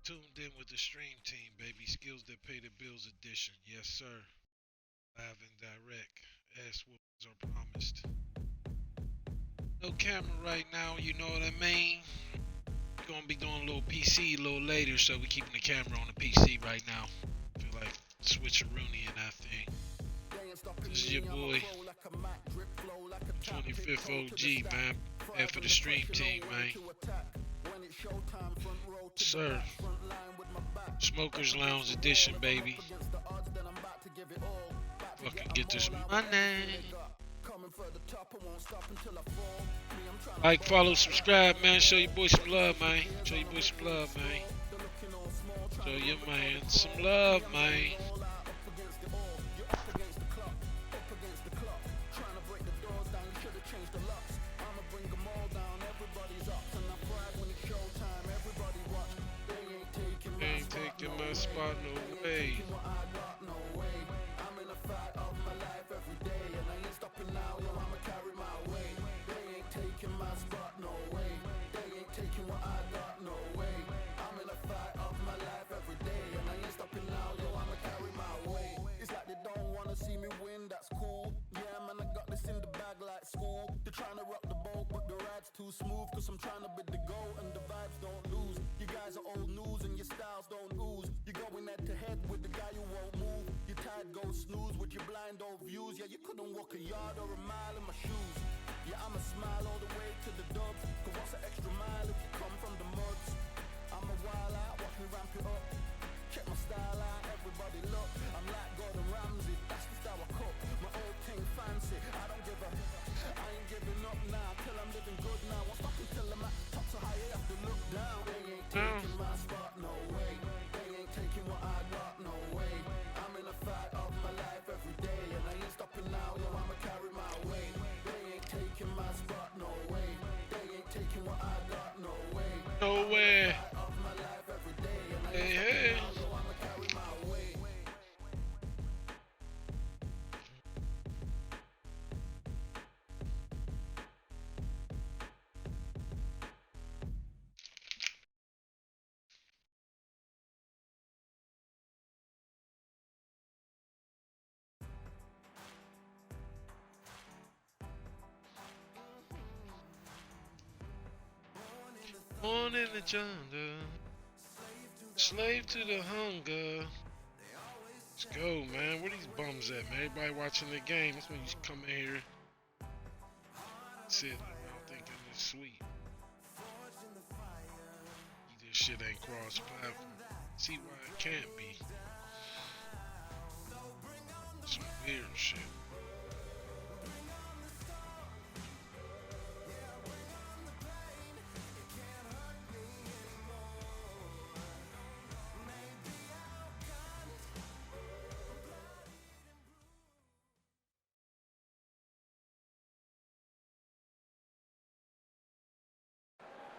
Tuned in with the stream team, baby. Skills that pay the bills edition. Yes, sir. Live and direct. Ass whoopings are promised. No camera right now, you know what I mean? We're gonna be doing a little PC a little later, so we keeping the camera on the PC right now. Feel like switcheroony and that thing. This is your boy, 25th OG, man. There for the stream team, man. Sir. Smokers Lounge edition, baby. Fucking get this money. Like, follow, subscribe, man. Show your boy some love, man. Show your boy some love, man. Show your man some love, man. Ain't taking my spot, no way. Trying to rock the boat, but the ride's too smooth. Cause I'm trying to bid the goal and the vibes don't lose. You guys are old news and your styles don't ooze. You're going head to head with the guy who won't move. Your tide goes snooze with your blind old views. Yeah, you couldn't walk a yard or a mile in my shoes. Yeah, I'ma smile all the way to the dubs. Cause what's an extra mile if you come from the muds? I'm a wild out, watch me ramp it up. Check my style out, everybody look. I'm like Gordon Ramsay, that's the style I cook. My old thing fancy, I don't give a. I ain't giving up now, till I'm living good now. Won't stop until I'm at the top so high, I have to look down. They ain't taking my spot, no way. They ain't taking what I got, no way. I'm in a fight of my life every day, and I ain't stopping now, yo, I'ma carry my weight. They ain't taking my spot, no way. They ain't taking what I got, no way. No way. Hey, hey. Born in the jungle, slave to the hunger. Let's go, man. Where these bums at, man? Everybody watching the game. That's when you come in here, sit around thinking it's sweet. This shit ain't cross-platform. See why it can't be. Some weird shit.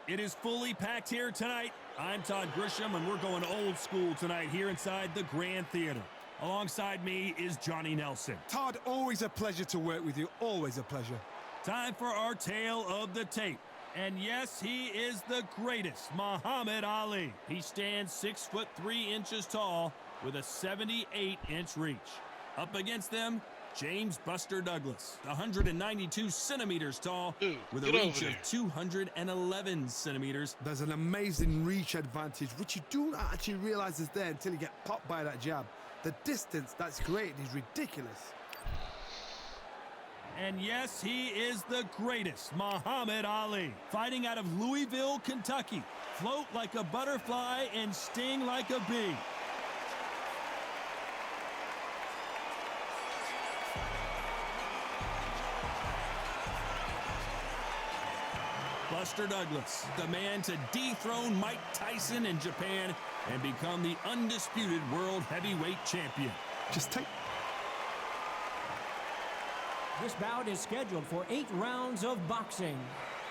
It is fully packed here tonight. I'm Todd Grisham, and we're going old school tonight here inside the Grand Theater. Alongside me is Johnny Nelson. Todd, always a pleasure to work with you. Always a pleasure. Time for our tale of the tape. And yes, he is the greatest, Muhammad Ali. He stands 6'3" tall with a 78-inch reach. Up against them, James Buster Douglas, 192 centimeters tall, with a reach of 211 centimeters. There's an amazing reach advantage, which you don't actually realize is there until you get popped by that jab. The distance that's created is ridiculous. And yes, he is the greatest, Muhammad Ali. Fighting out of Louisville, Kentucky. Float like a butterfly and sting like a bee. Buster Douglas, the man to dethrone Mike Tyson in Japan and become the undisputed world heavyweight champion. Just take... This bout is scheduled for 8 rounds of boxing.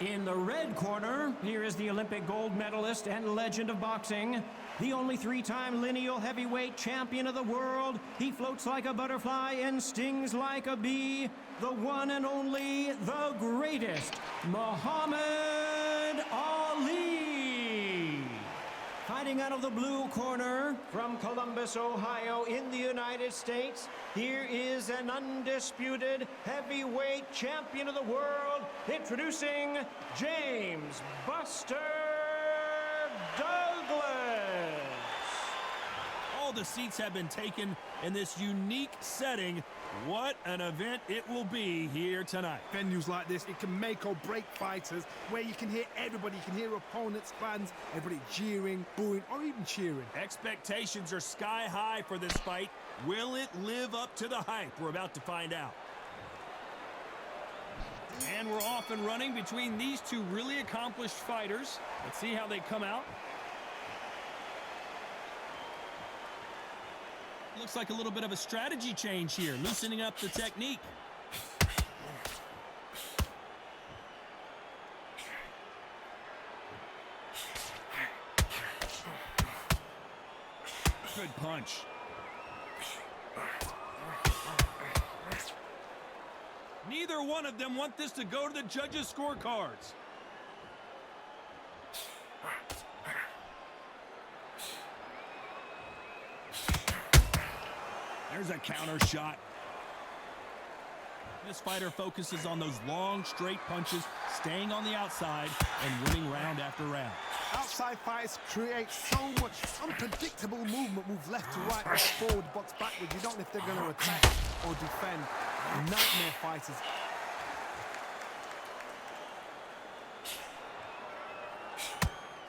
In the red corner, here is the Olympic gold medalist and legend of boxing, the only 3-time lineal heavyweight champion of the world. He floats like a butterfly and stings like a bee. The one and only, the greatest, Muhammad Ali. Fighting out of the blue corner from Columbus, Ohio in the United States, here is an undisputed heavyweight champion of the world, introducing James Buster Douglas. All the seats have been taken in this unique setting. What an event it will be here tonight. Venues like this, it can make or break fighters, where you can hear everybody, you can hear opponents, fans, everybody jeering, booing, or even cheering. Expectations are sky high for this fight. Will it live up to the hype? We're about to find out. And we're off and running between these two really accomplished fighters. Let's see how they come out. Looks like a little bit of a strategy change here, loosening up the technique. Good punch. Neither one of them want this to go to the judges' scorecards. There's a counter shot. This fighter focuses on those long, straight punches, staying on the outside and winning round after round. Outside fights create so much unpredictable movement, move left to right, box forward, box backwards. You don't know if they're going to attack or defend. Nightmare fighters.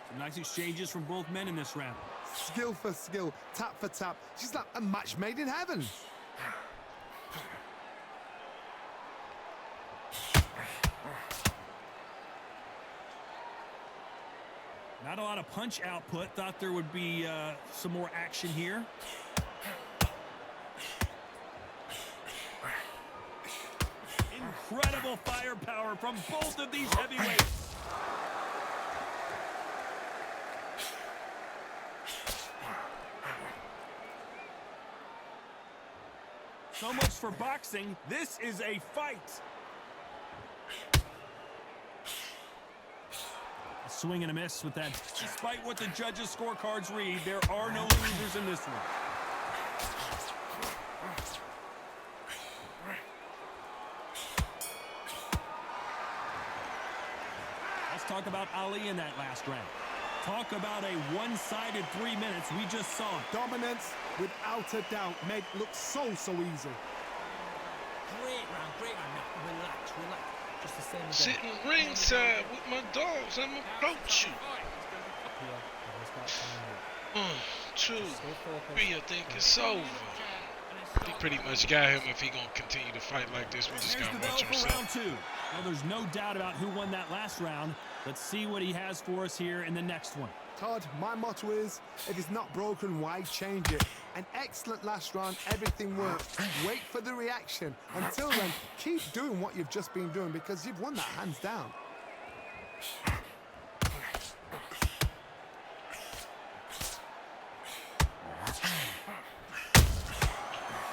Some nice exchanges from both men in this round. Skill for skill, tap for tap. She's like a match made in heaven. Not a lot of punch output. Thought there would be some more action here. Incredible firepower from both of these heavyweights. So much for boxing. This is a fight. A swing and a miss with that. Despite what the judges' scorecards read, there are no losers in this one. Let's talk about Ali in that last round. Talk about a one-sided 3 minutes. We just saw it. Dominance, without a doubt, made it look so easy. Great round, great round. Now, relax, relax. Just the same again. Sitting ringside with my dogs, I'm approach you. 1, 2, 3, I think it's over. He pretty much got him if he gonna continue to fight like this. We just gotta watch him for round 2. Well, there's no doubt about who won that last round. Let's see what he has for us here in the next one. Todd, my motto is, if it's not broken, why change it? An excellent last round, everything worked. Wait for the reaction. Until then, keep doing what you've just been doing because you've won that hands down.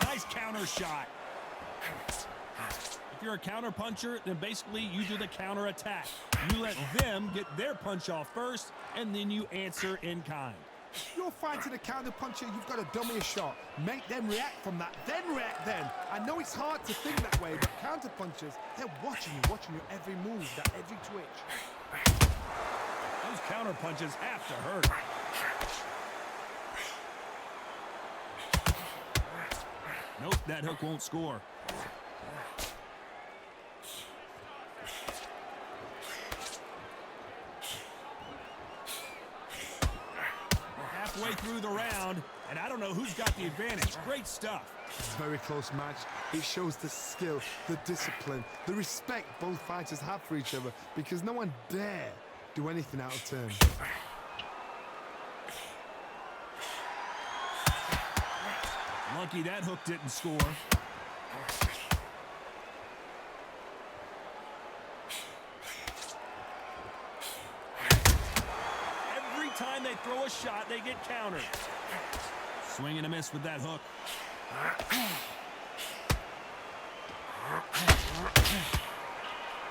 Nice counter shot. If you're a counter puncher, then basically you do the counter attack. You let them get their punch off first, and then you answer in kind. You're fighting a counter puncher, you've got to dummy a shot. Make them react from that, then react then. I know it's hard to think that way, but counter punchers, they're watching you every move, that every twitch. Those counter punches have to hurt. Nope, that hook won't score. Halfway through the round, and I don't know who's got the advantage. Great stuff. Very close match. It shows the skill, the discipline, the respect both fighters have for each other because no one dare do anything out of turn. Lucky that hook didn't score. Every time they throw a shot, they get countered. Swing and a miss with that hook.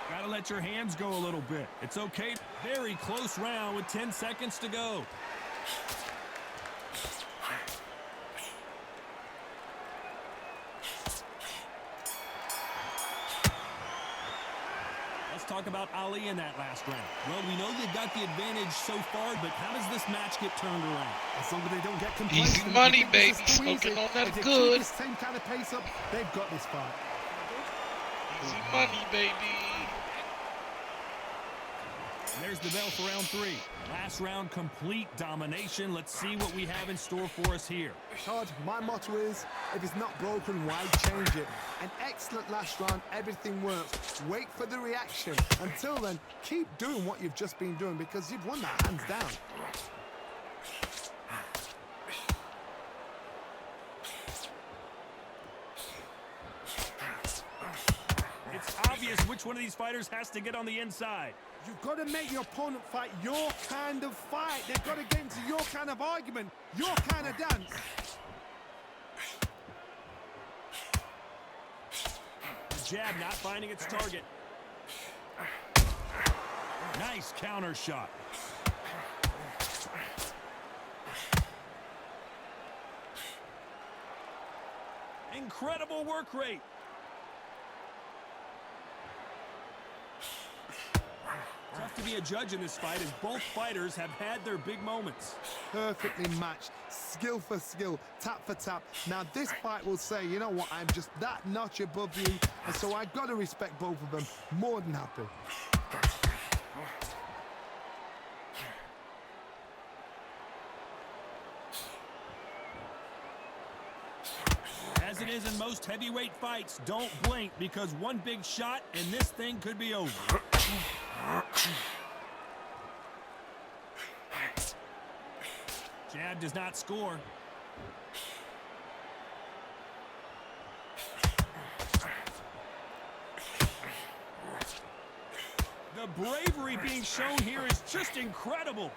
Gotta let your hands go a little bit. It's okay. Very close round with 10 seconds to go. talk about Ali in that last round. Well, we know they've got the advantage so far, but how does this match get turned around? As long as they don't get complacent. Easy money, if they think baby. this is too Smoking easy, on that if they good. keep this same kind of pace up, they've got this fight. Easy money, baby. And there's the bell for round 3. Last round, complete domination. Let's see what we have in store for us here. Todd, my motto is, if it's not broken, why change it? An excellent last round, everything works. Wait for the reaction. Until then, keep doing what you've just been doing because you've won that hands down. It's obvious which one of these fighters has to get on the inside. You've got to make your opponent fight your kind of fight. They've got to get into your kind of argument, your kind of dance. The jab not finding its target. Nice counter shot. Incredible work rate. Tough to be a judge in this fight as both fighters have had their big moments. Perfectly matched, skill for skill, tap for tap. Now this fight will say, you know what, I'm just that notch above you, and so I've got to respect both of them. More than happy. As it is in most heavyweight fights, don't blink because one big shot and this thing could be over. Jab does not score. The bravery being shown here is just incredible.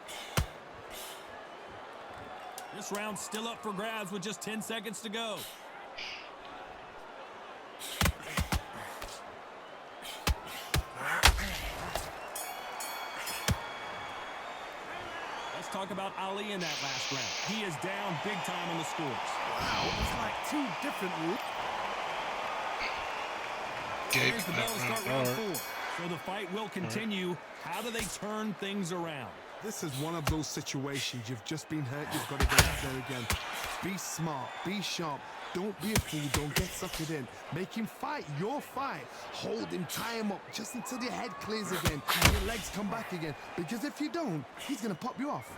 This round's still up for grabs with just 10 seconds to go. Let's talk about Ali in that last round. He is down big time on the scores. Wow, it's like two different... There's the bell to start round 4. So the fight will continue. How do they turn things around? This is one of those situations. You've just been hurt. You've got to get out there again. Be smart. Be sharp. Don't be a fool. Don't get suckered in. Make him fight your fight. Hold him. Tie him up just until your head clears again and your legs come back again. Because if you don't, he's going to pop you off.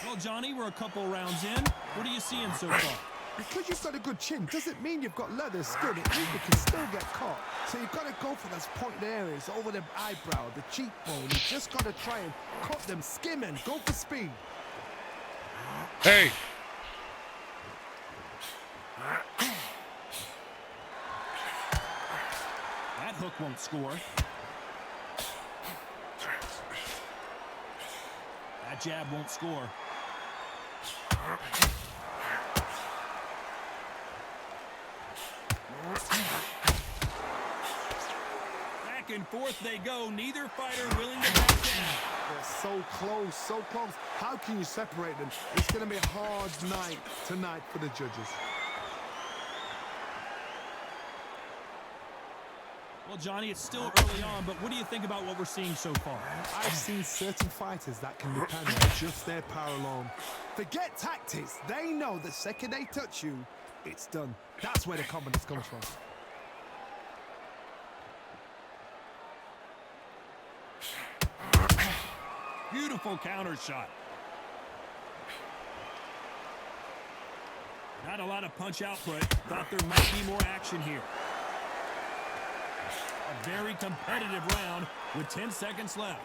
Well, Johnny, we're a couple rounds in. What are you seeing so far? Because you've got a good chin doesn't mean you've got leather skin. It means you can still get caught. So you've got to go for those pointed areas over the eyebrow, the cheekbone. You've just got to try and cut them, skim and go for speed. Hey. That hook won't score. That jab won't score. Back and forth they go. Neither fighter willing to back down. They're so close, so close. How can you separate them? It's going to be a hard night tonight for the judges. Well, Johnny, it's still early on, but what do you think about what we're seeing so far? I've seen certain fighters that can depend on just their power alone. Forget tactics. They know the second they touch you, it's done. That's where the confidence comes from. Beautiful counter shot. Not a lot of punch output. Thought there might be more action here. A very competitive round with 10 seconds left.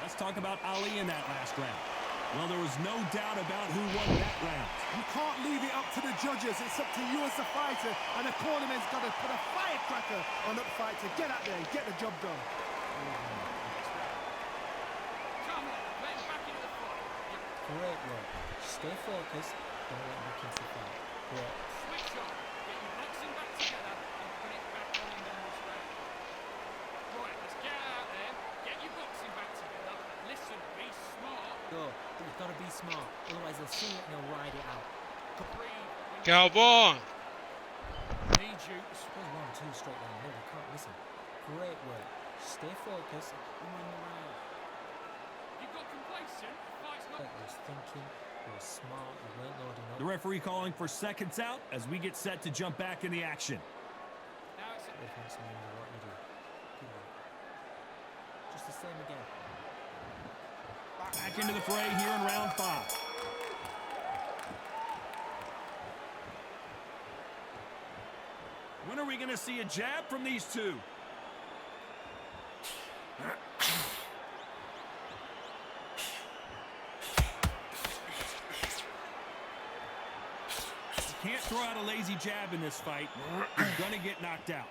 Let's talk about Ali in that last round. Well, there was no doubt about who won that round. You can't leave it up to the judges. It's up to you as the fighter, and the cornerman's got to put a firecracker on that fight to get out there and get the job done. Great work. Stay focused. Don't let him into the fight. Great. Switch on. Get your boxing back together and put it back on in the most way. Right, let's get out there. Get your boxing back together. Galvan. Need you. Well, 1-2 straight down the middle. You can't miss him. Great work. Stay focused and win the round. You got complacent. Fight's not. He was thinking, he was smart, he weren't loading up. The referee calling for seconds out as we get set to jump back in the action. Now it's Defense, remember what you do. Good work. Just the same again. Back into the fray here in round 5. When are we going to see a jab from these two? You can't throw out a lazy jab in this fight. You're going to get knocked out.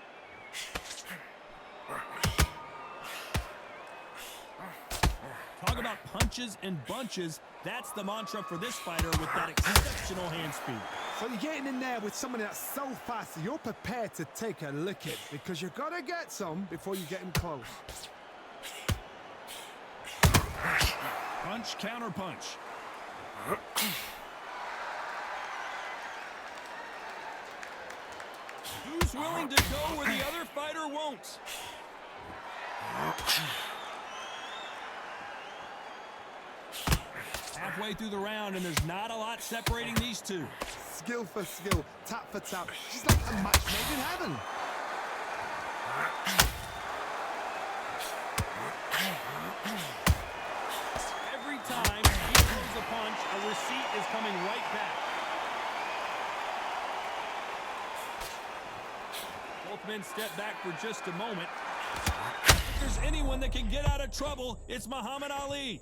Talk about punches and bunches. That's the mantra for this fighter with that exceptional hand speed. So you're getting in there with someone that's so fast that you're prepared to take a licking because you've got to get some before you get him close. Punch, counter punch. Who's willing to go where the other fighter won't? Halfway through the round, and there's not a lot separating these two. Skill for skill, tap for tap. She's like a match made in heaven. Every time he throws a punch, a receipt is coming right back. Both men step back for just a moment. If there's anyone that can get out of trouble, it's Muhammad Ali.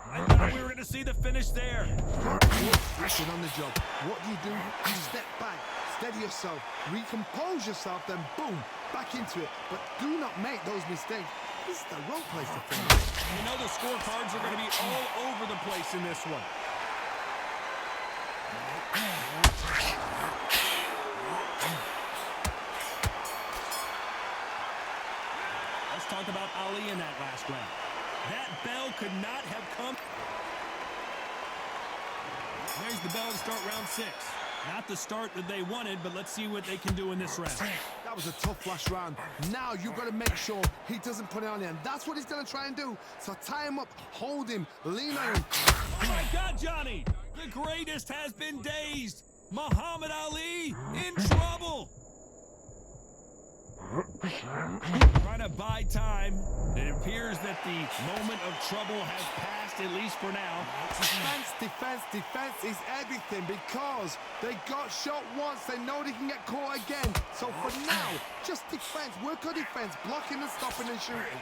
I thought we were going to see the finish there. Listen on the job. What do? You step back, steady yourself, recompose yourself, then boom, back into it. But do not make those mistakes. This is the wrong place to finish. You know the scorecards are going to be all over the place in this one. Let's talk about Ali in that last round. That bell could not have come. There's the bell to start round 6. Not the start that they wanted, but let's see what they can do in this round. That was a tough last round. Now you've got to make sure he doesn't put it on you, and that's what he's going to try and do. So tie him up, hold him, lean on him. Oh my God, Johnny! The greatest has been dazed. Muhammad Ali in trouble. Trying to buy time. It appears that the moment of trouble has passed, at least for now. Defense is everything because they got shot once. They know they can get caught again. So for now, just defense. Work on defense, blocking and stopping and shooting.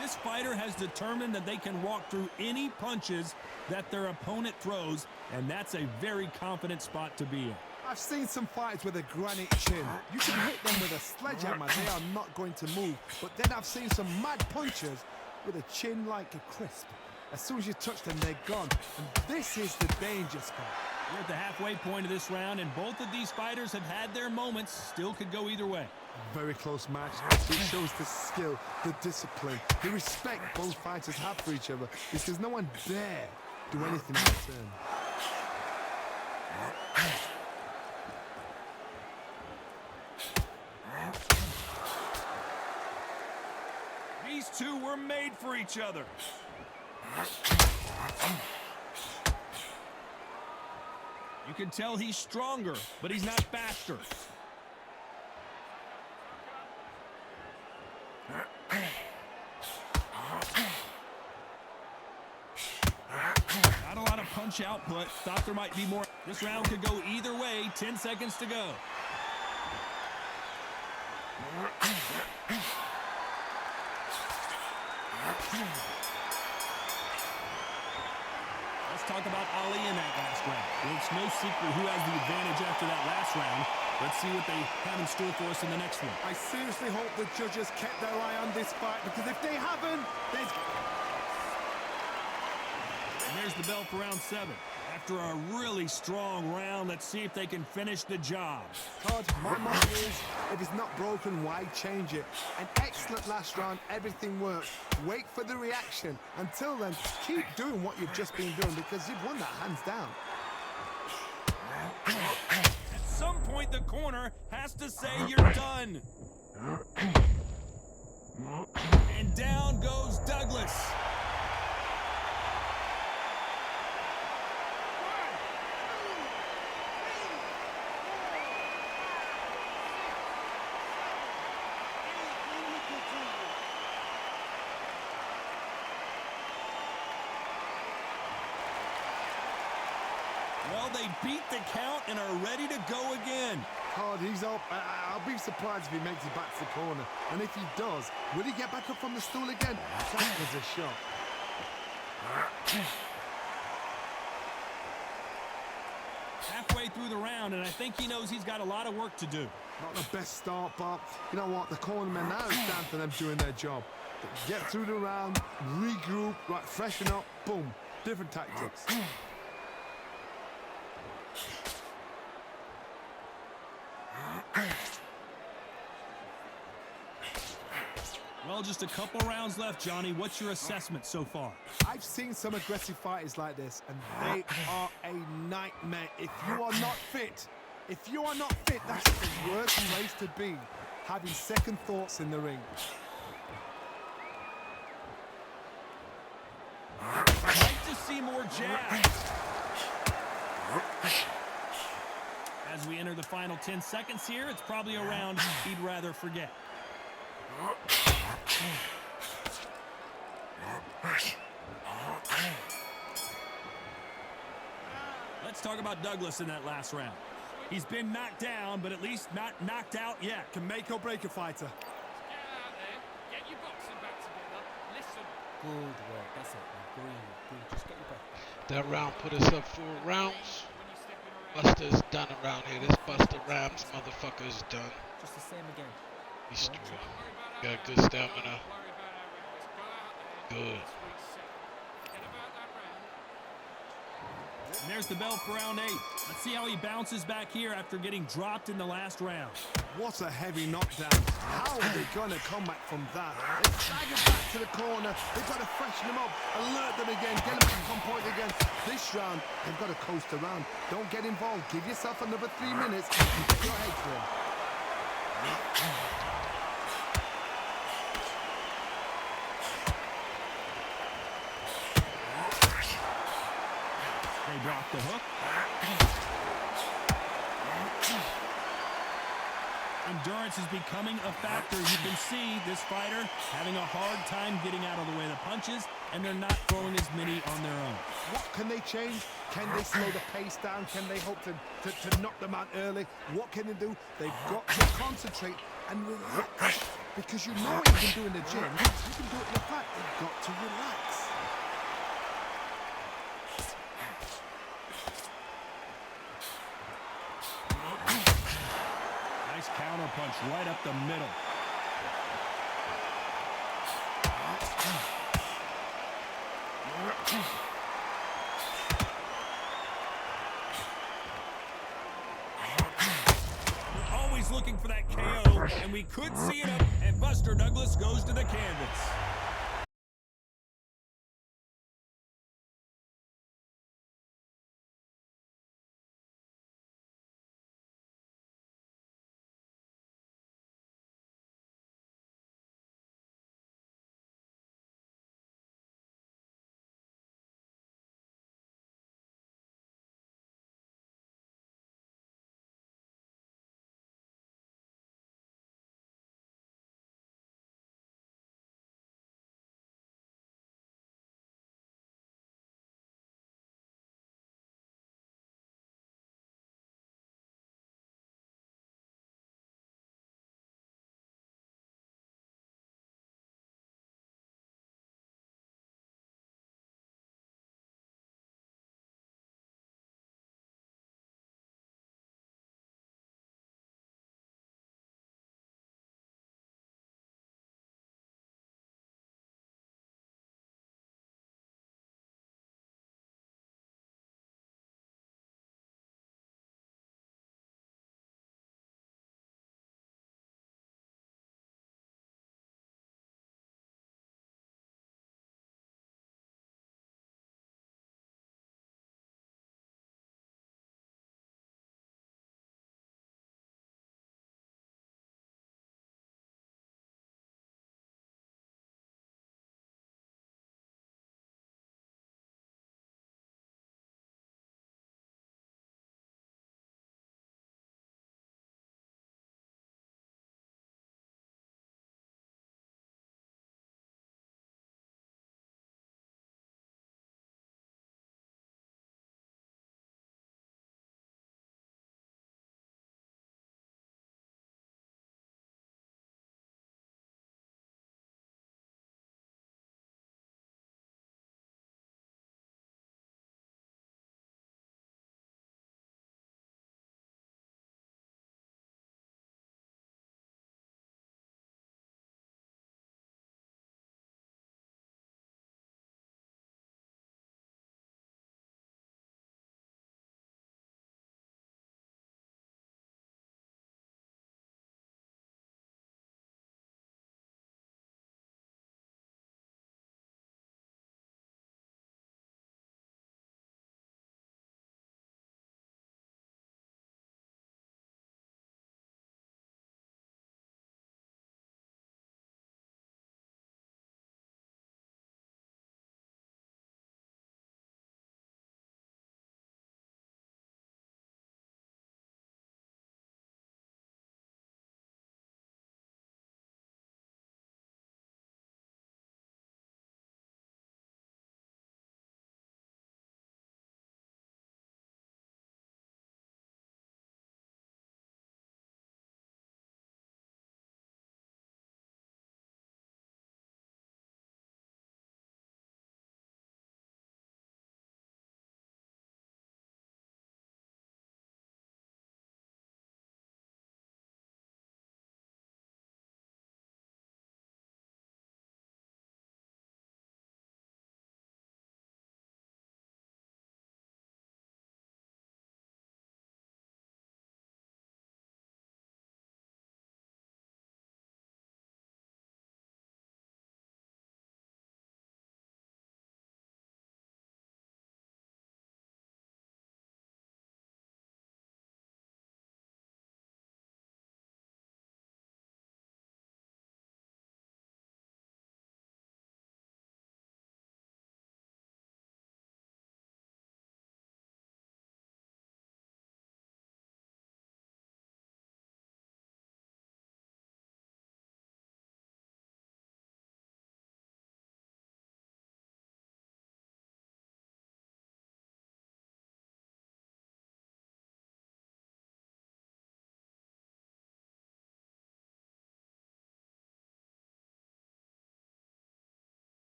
This fighter has determined that they can walk through any punches that their opponent throws, and that's a very confident spot to be in. I've seen some fighters with a granite chin. You can hit them with a sledgehammer, they are not going to move. But then I've seen some mad punchers with a chin like a crisp. As soon as you touch them, they're gone. And this is the danger spot. We're at the halfway point of this round, and both of these fighters have had their moments. Still could go either way. Very close match. It shows the skill, the discipline, the respect both fighters have for each other because no one dare do anything in return. These two were made for each other. You can tell he's stronger, but he's not faster. Not a lot of punch output. Thought there might be more. This round could go either way. 10 seconds to go. Let's talk about Ali in that last round. Well, it's no secret who has the advantage after that last round. Let's see what they have in store for us in the next one. I seriously hope the judges kept their eye on this fight because if they haven't, there's... And there's the bell for round 7. After a really strong round, let's see if they can finish the job. Todd, my motto is, if it's not broken, why change it? An excellent last round, everything worked. Wait for the reaction. Until then, keep doing what you've just been doing because you've won that hands down. At some point, the corner has to say you're done. And down goes Douglas. Well, they beat the count and are ready to go again. Todd, he's up. I'll be surprised if he makes it back to the corner. And if he does, will he get back up from the stool again? That was a shot. Halfway through the round, and I think he knows he's got a lot of work to do. Not the best start, but you know what? The cornermen now it's down to them doing their job. Get through the round, regroup, right, freshen up, boom. Different tactics. Well, just a couple rounds left, Johnny. What's your assessment so far? I've seen some aggressive fighters like this, and they are a nightmare. If you are not fit, that's the worst place to be, having second thoughts in the ring. I'd like to see more jabs. As we enter the final 10 seconds here, it's probably a round he'd rather forget. Let's talk about Douglas in that last round. He's been knocked down, but at least not knocked out yet. Can make or break a fighter. Get out there. Get your boxing back together. Listen. Good work. That's it, man. Breathe. Just get your breath back. That round put us up 4 rounds. Buster's done around here. This Buster Rhymes motherfucker is done. Just the same again. He's straight. Got good stamina. Good. And there's the bell for round 8. Let's see how he bounces back here after getting dropped in the last round. What a heavy knockdown. How are they going to come back from that? They stagger back to the corner. They've got to freshen them up, alert them again, get them back on point again. This round, they've got to coast around. Don't get involved. Give yourself another 3 minutes and get your head clear. They block the hook. Endurance is becoming a factor. You can see this fighter having a hard time getting out of the way of the punches, and they're not throwing as many on their own. What can they change? Can they slow the pace down? Can they hope to knock them out early? What can they do? They've got to concentrate and relax. Because you know what you can do in the gym. You can do it in the fight. They've got to relax. Nice counter punch right up the middle. We're always looking for that KO, and we could see it up, and Buster Douglas goes to the canvas.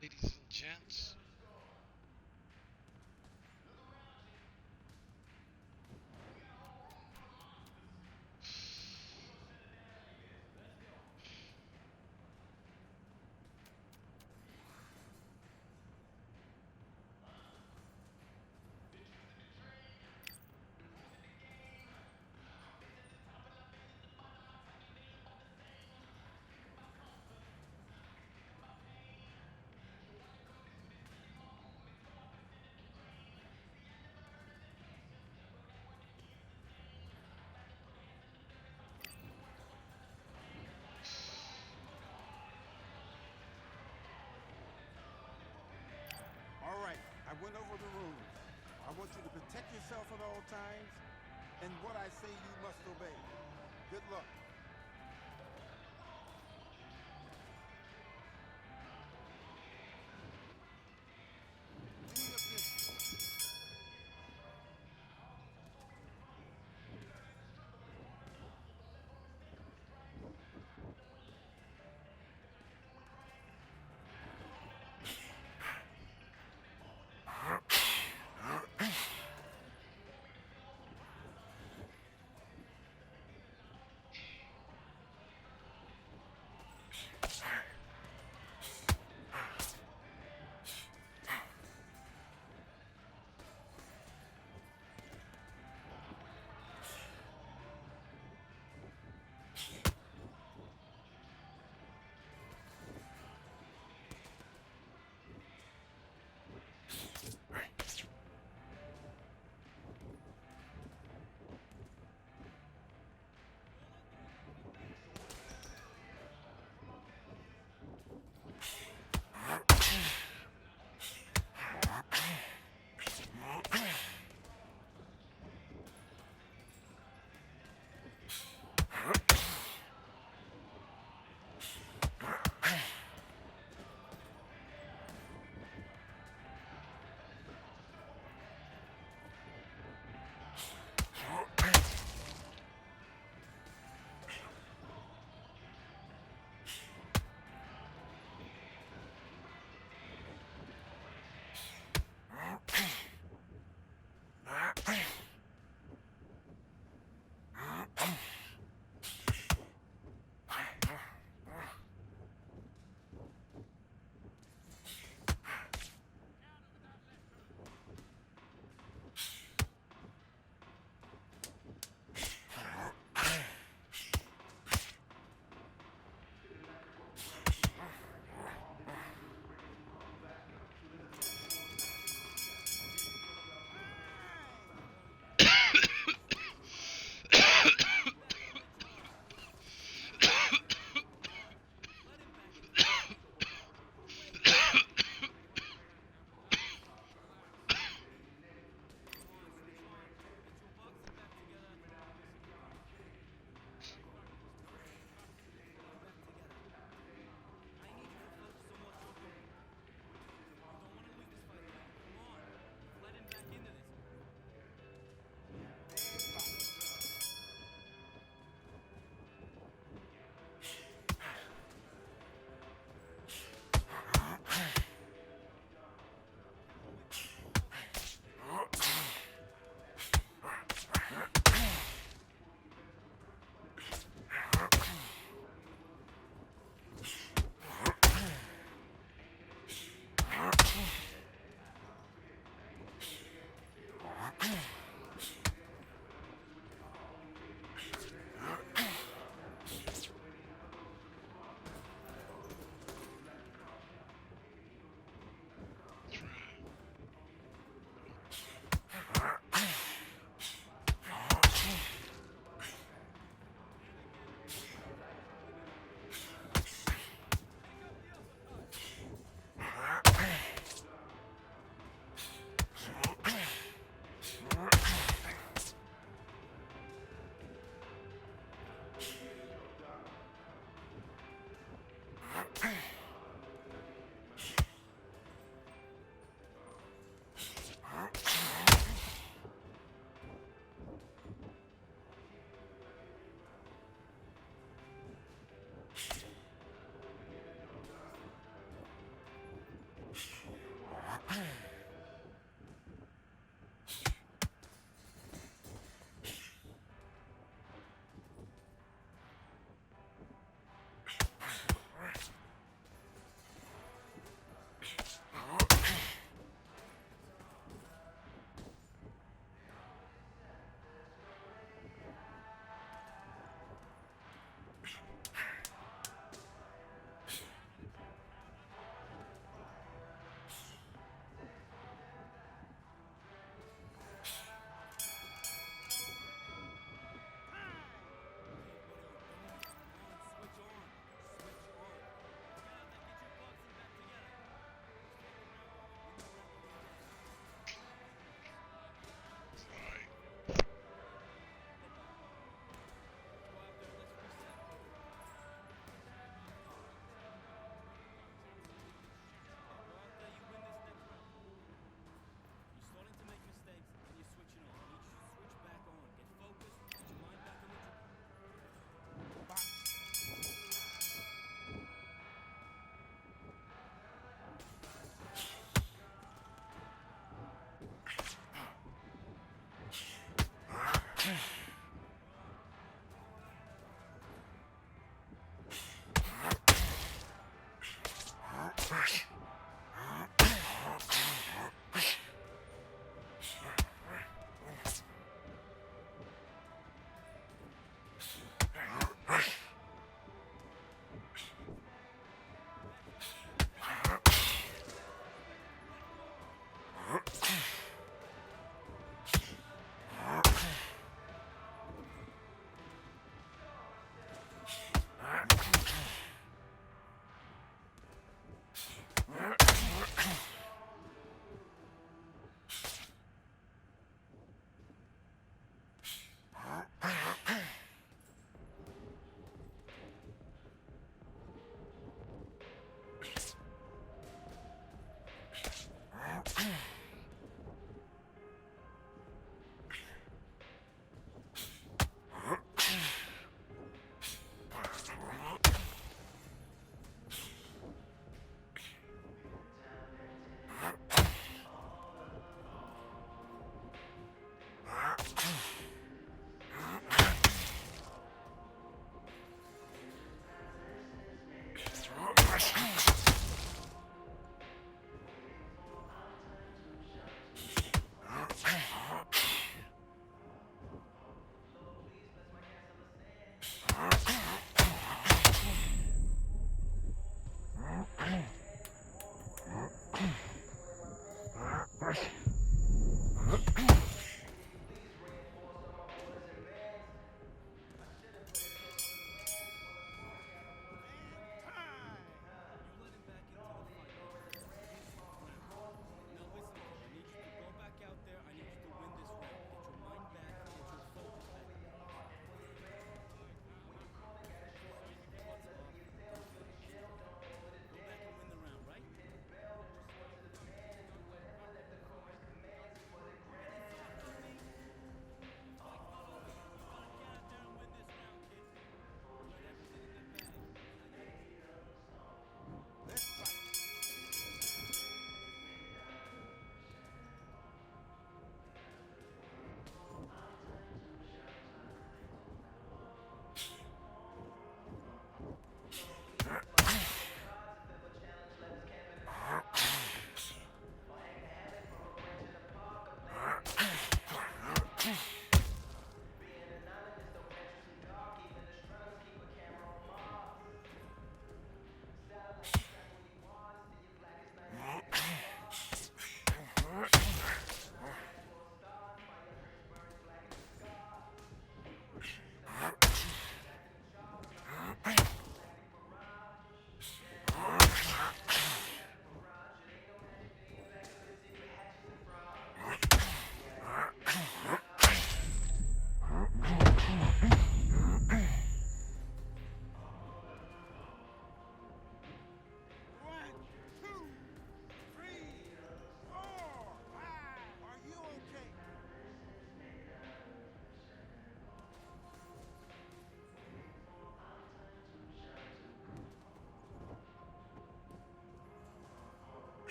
Ladies and gents, All right, I went over the rules. I want you to protect yourself at all times, and what I say you must obey. Good luck. Be efficient.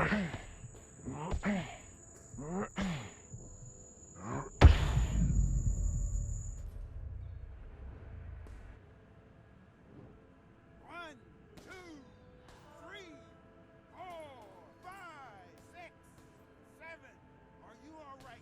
One, two, three, four, five, six, seven. Are you all right?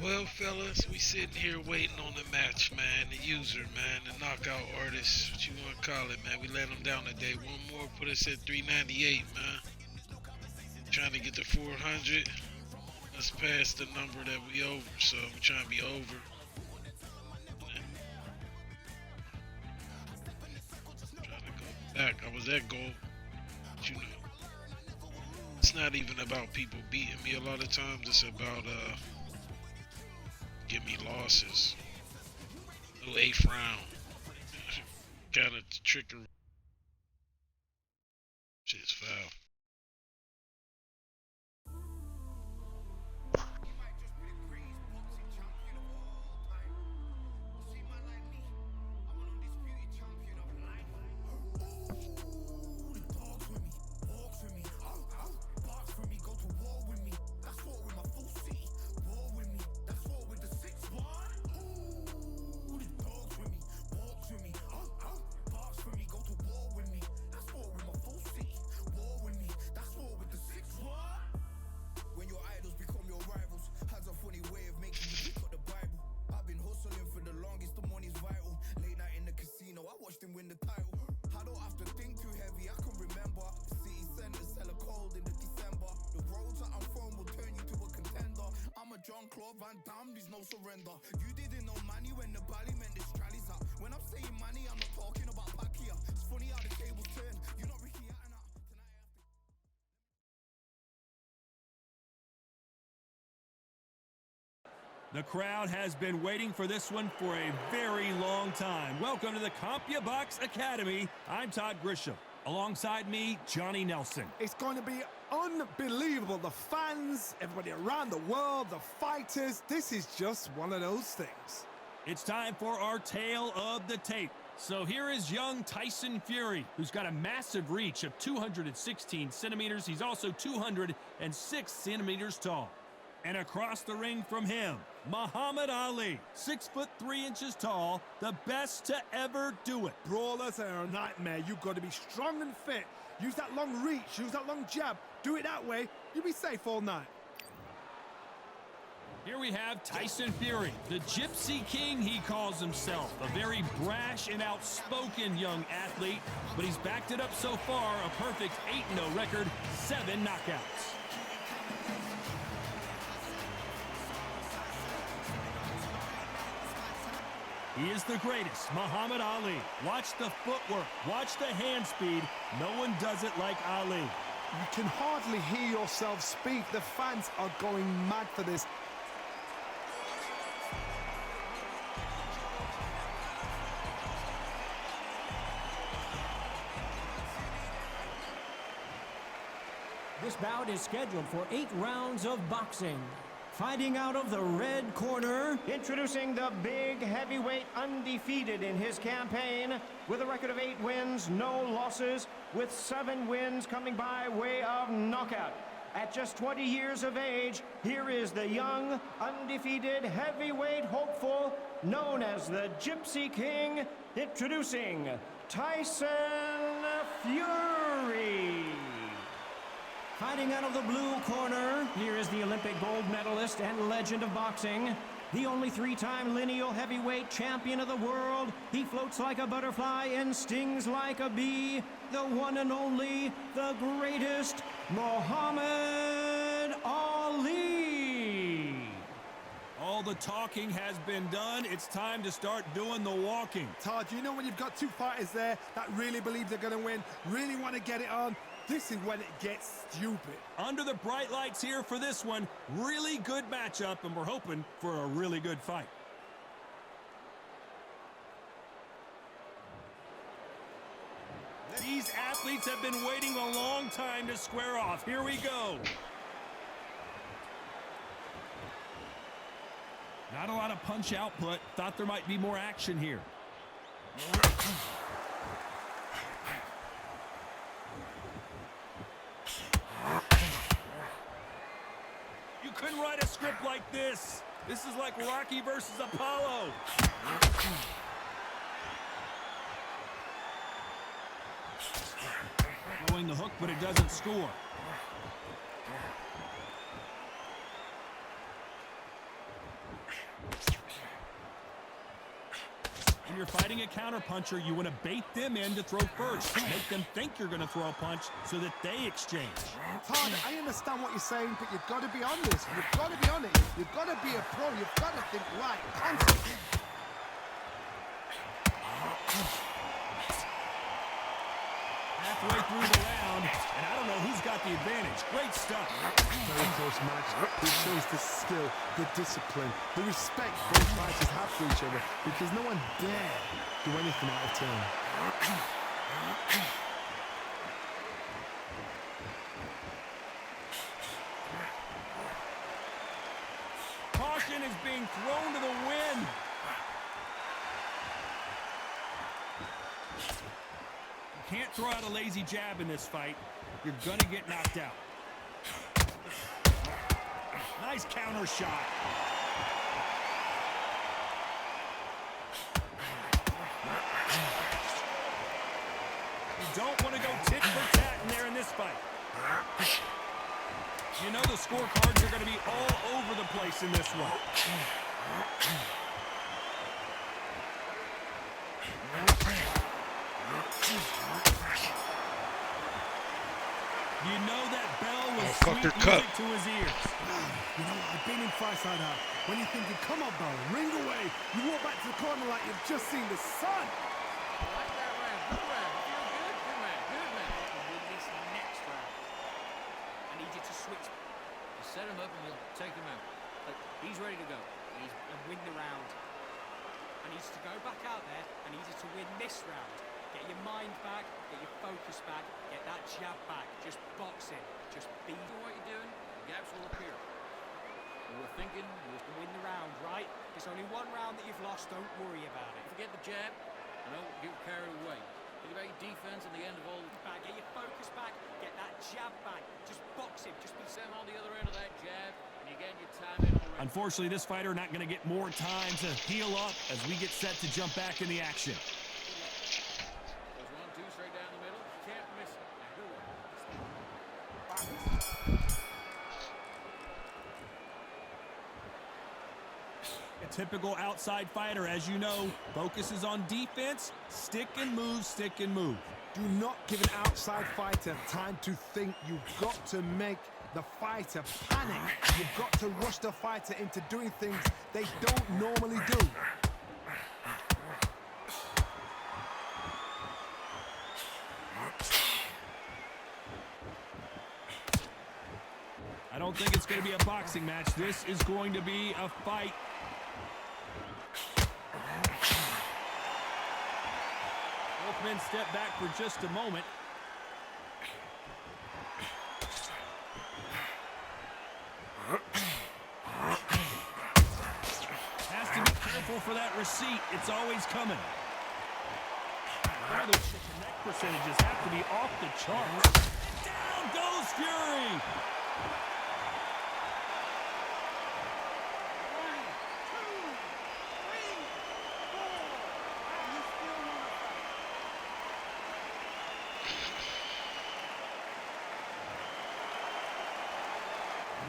Well, fellas, we sitting here waiting on the match, man. The user, man, the knockout artist, what you want to call it, man. We let him down today. One more, put us at 398, man. Trying to get to 400. Let's pass the number that we over, so we're trying to be over. Trying to go back. I was at goal, but you know, it's not even about people beating me. A lot of times, it's about give me losses. No eighth round. Kind of trickery. Shit's foul. Win the title. I don't have to think too heavy, I can remember. City centers hella cold in the December. The roads that I'm from will turn you to a contender. I'm a John Claude Van Damme, there's no surrender. You didn't know money when the bally meant this trallies up. When I'm saying money, I'm not talking about Pacquiao. It's funny how the tables turn. You're not Ricky Hatton. The crowd has been waiting for this one for a very long time. Welcome to the CompuBox Academy. I'm Todd Grisham. Alongside me, Johnny Nelson. It's going to be unbelievable. The fans, everybody around the world, the fighters. This is just one of those things. It's time for our tale of the tape. So here is young Tyson Fury, who's got a massive reach of 216 centimeters. He's also 206 centimeters tall. And across the ring from him, Muhammad Ali, 6'3" tall, the best to ever do it. Brawlers are a nightmare. You've got to be strong and fit. Use that long reach, use that long jab. Do it that way, you'll be safe all night. Here we have Tyson Fury, the Gypsy King he calls himself. A very brash and outspoken young athlete, but he's backed it up so far, a perfect 8-0 record, 7 knockouts. He is the greatest, Muhammad Ali. Watch the footwork, watch the hand speed. No one does it like Ali. You can hardly hear yourself speak. The fans are going mad for this. This bout is scheduled for 8 rounds of boxing. Fighting out of the red corner, introducing the big heavyweight undefeated in his campaign, with a record of 8 wins, no losses, with 7 wins coming by way of knockout. At just 20 years of age, here is the young, undefeated heavyweight hopeful, known as the Gypsy King, introducing Tyson Fury. Fighting out of the blue corner, here is the Olympic gold medalist and legend of boxing, the only 3-time lineal heavyweight champion of the world. He floats like a butterfly and stings like a bee, the one and only, the greatest, Muhammad Ali. All the talking has been done. It's time to start doing the walking. Todd, you know when you've got 2 fighters there that really believe they're going to win, really want to get it on, this is when it gets stupid. Under the bright lights here for this one, really good matchup, and we're hoping for a really good fight. These athletes have been waiting a long time to square off. Here we go. Not a lot of punch output. Thought there might be more action here. You couldn't write a script like this. This is like Rocky versus Apollo. Throwing the hook, but it doesn't score. When you're fighting a counterpuncher, you want to bait them in to throw first. Make them think you're going to throw a punch so that they exchange. Todd, I understand what you're saying, but you've got to be on this. You've got to be on it. You've got to be a pro. You've got to think right, constantly. Halfway through the round, and I don't know who's got the advantage. Great stuff. Very close match. It shows the skill, the discipline, the respect both fighters have for each other, because no one dare do anything out of turn. Caution is being thrown to the wind. You can't throw out a lazy jab in this fight. You're going to get knocked out. Nice counter shot. You don't want to go tit for tat in there in this fight. You know the scorecards are going to be all over the place in this one. You know that bell was sweet music to his ears. You know, I've been in fights like that. When you're thinking, come on, bell, ring away. You walk back to the corner like you've just seen the sun. I like that round. Good round. Feel good? Good man. Good man. Win this next round. I need you to switch. You set him up and you'll take him out. Look, he's ready to go. And win the round. I need you to go back out there. I need you to win this round. Get your mind back, get your focus back, get that jab back. Just box it. Just be what you're doing. Gaps will appear. We're thinking you can win the round, right? There's only one round that you've lost. Don't worry about it. Forget the jab. And don't get carried away. Think about your defense and the end of all back. Get your focus back. Get that jab back. Just box him. Just be Sam on the other end of that jab. And you get your time in already. Unfortunately, this fighter not going to get more time to heal up as we get set to jump back in the action. A typical outside fighter, as you know, focuses on defense, stick and move, stick and move. Do not give an outside fighter time to think. You've got to make the fighter panic. You've got to rush the fighter into doing things they don't normally do. I don't think it's going to be a boxing match. This is going to be a fight. Both men step back for just a moment. Has to be careful for that receipt. It's always coming. Now the connect percentages have to be off the charts. Down goes Fury.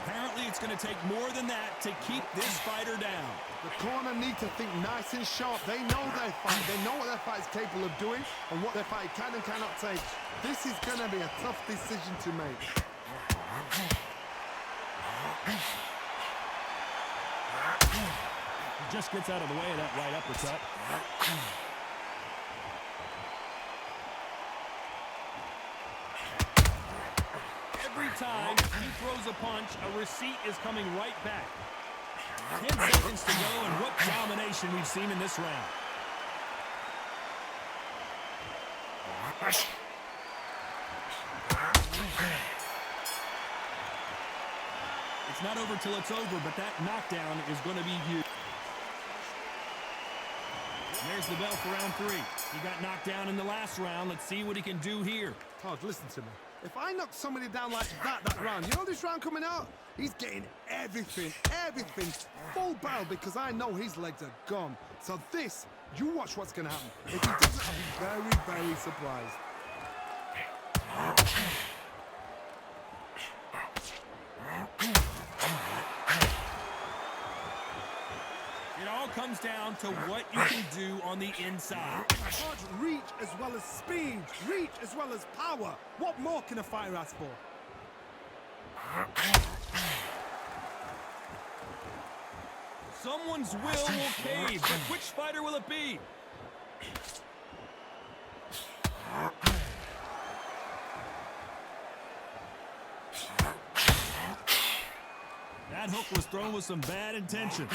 Apparently, it's going to take more than that to keep this fighter down. The corner need to think nice and sharp. They know their fight. They know what their fight is capable of doing and what their fight can and cannot take. This is going to be a tough decision to make. He just gets out of the way of that right uppercut. Every time he throws a punch, a receipt is coming right back. 10 seconds to go, and what domination we've seen in this round. It's not over till it's over, but that knockdown is going to be huge. And there's the bell for round 3. He got knocked down in the last round. Let's see what he can do here. Todd, listen to me. If I knock somebody down like that round, you know this round coming out? He's getting everything, full barrel, because I know his legs are gone. So this, you watch what's going to happen. If he doesn't, I'll be very, very surprised. It all comes down to what you can do on the inside. Charge reach as well as speed, reach as well as power. What more can a fighter ask for? Someone's will cave, but which fighter will it be? That hook was thrown with some bad intention.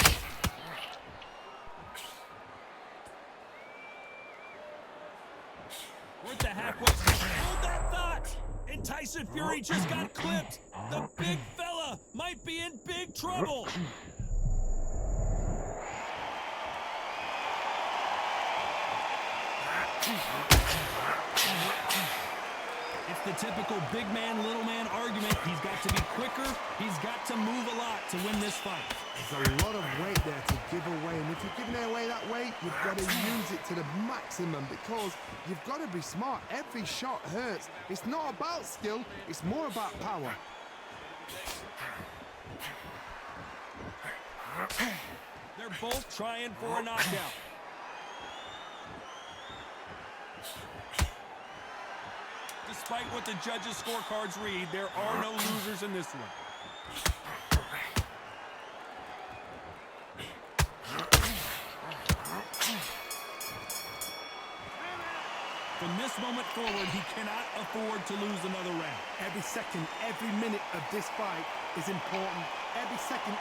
We're at the halfway. Hold that thought! And Tyson Fury just got clipped. The big fella might be in big trouble. It's the typical big man, little man argument. He's got to be quicker. He's got to move a lot to win this fight. There's a lot of weight there to give away, and if you're giving it away that way, you've got to use it to the maximum because you've got to be smart. Every shot hurts. It's not about skill, it's more about power. They're both trying for a knockout. Despite what the judges' scorecards read, there are no losers in this one. From this moment forward, he cannot afford to lose another round. Every second, every minute of this fight is important. Every second.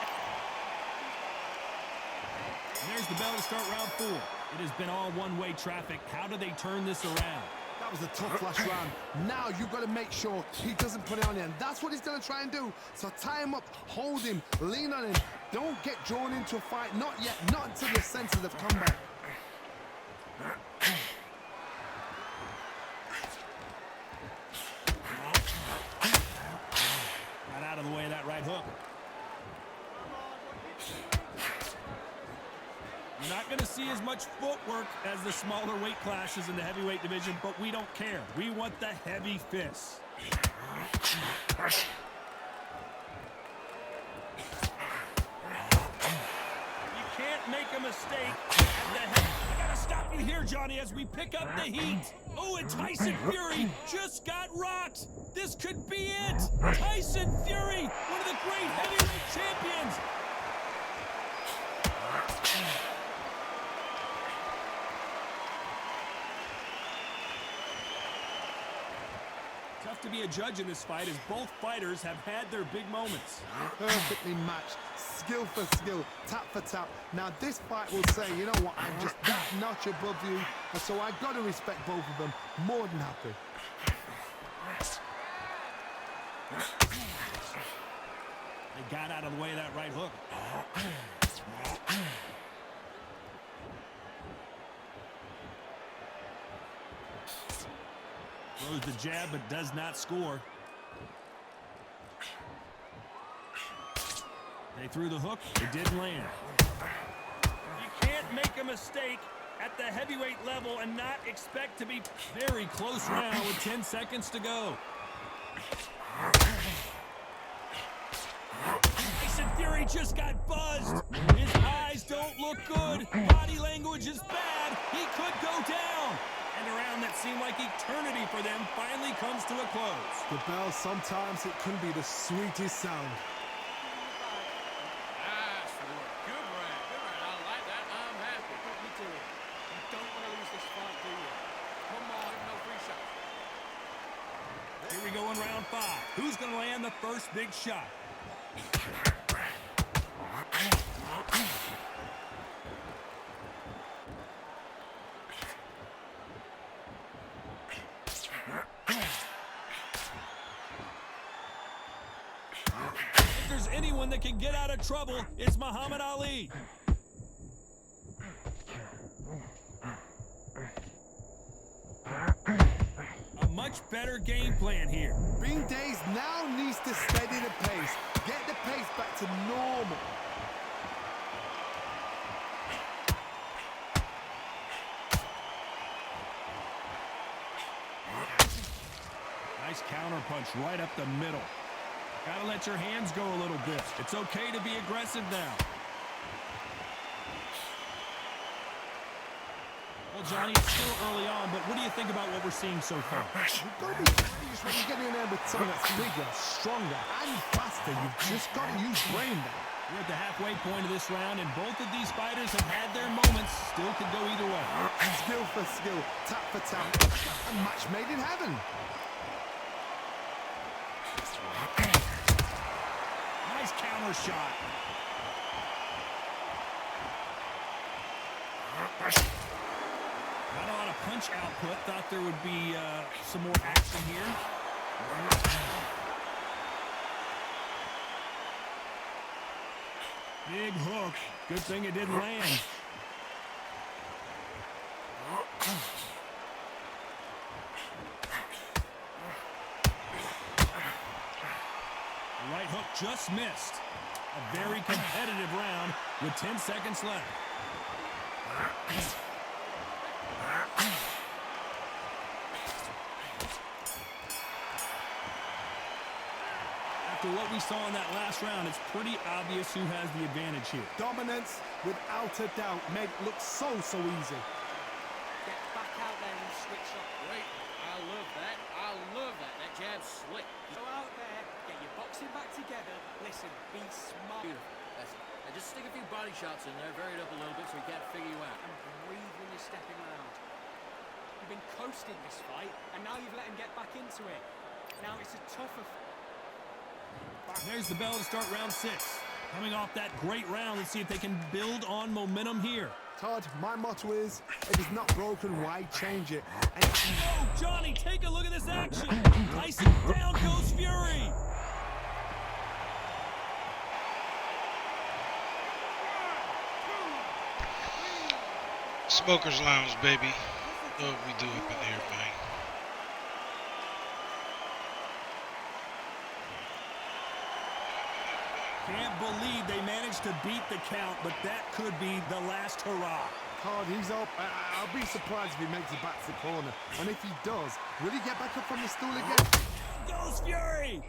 And there's the bell to start round 4. It has been all one-way traffic. How do they turn this around? That was a tough last round. Now you've got to make sure he doesn't put it on you, and that's what he's going to try and do. So tie him up, hold him, lean on him. Don't get drawn into a fight. Not yet. Not until your senses have come back. Got out of the way of that right hook. You're not going to see as much footwork as the smaller weight classes in the heavyweight division, but we don't care. We want the heavy fists. You can't make a mistake at the head. I got to stop you here, Johnny, as we pick up the heat. Oh, and Tyson Fury just got rocked. This could be it. Tyson Fury, one of the great heavyweight champions. Tough to be a judge in this fight as both fighters have had their big moments. Perfectly matched, skill for skill, tap for tap. Now this fight will say, you know what, I'm just that notch above you, and so I've got to respect both of them. More than happy. They got out of the way of that right hook. Throws the jab, but does not score. They threw the hook. It didn't land. You can't make a mistake at the heavyweight level and not expect to be very close now with 10 seconds to go. Tyson Fury just got buzzed. His eyes don't look good. Body language is bad. He could go down. And a round that seemed like eternity for them finally comes to a close. The bell, sometimes it can be the sweetest sound. Nice work. Good round. Good round. I like that. I'm happy. Me too. You don't want to lose this fight, do you? Come on, no free shots. Here we go in round 5. Who's going to land the first big shot? If there's anyone that can get out of trouble, it's Muhammad Ali. A much better game plan here. Bing Days now needs to steady the pace. Get the pace back to normal. Nice counter punch right up the middle. Gotta let your hands go a little bit. It's okay to be aggressive now. Well, Johnny, it's still early on, but what do you think about what we're seeing so far? You've got to be serious when you get in there with someone that's bigger, stronger, and faster. You've just got to use brain there. We're at the halfway point of this round, and both of these fighters have had their moments. Still could go either way. Skill for skill, tap for tap, a match made in heaven. Nice counter shot. Not a lot of punch output. Thought there would be some more action here. Big hook. Good thing it didn't land. The right hook just missed. A very competitive round with 10 seconds left. After what we saw in that last round, it's pretty obvious who has the advantage here. Dominance, without a doubt, made it look so easy. Get back out there and switch up. Great. I love that. I love that. That jab's slick. Go out there, get your boxing back together. Listen, be smart. Beautiful. That's it. Now just stick a few body shots in there, vary it up a little bit so we can't figure you out. And breathe when you're stepping around. You've been coasting this fight, and now you've let him get back into it. Now it's a tougher fight. There's the bell to start round 6. Coming off that great round, let's see if they can build on momentum here. Todd, my motto is, if it's not broken, why change it? And Oh, Johnny, take a look at this action. Tyson down goes Fury. Smokers Lounge, baby. Love what we do up in here, man. Can't believe they managed to beat the count, but that could be the last hurrah. Todd, he's up. I'll be surprised if he makes it back to the corner. And if he does, will he get back up on the stool again? Goes Fury.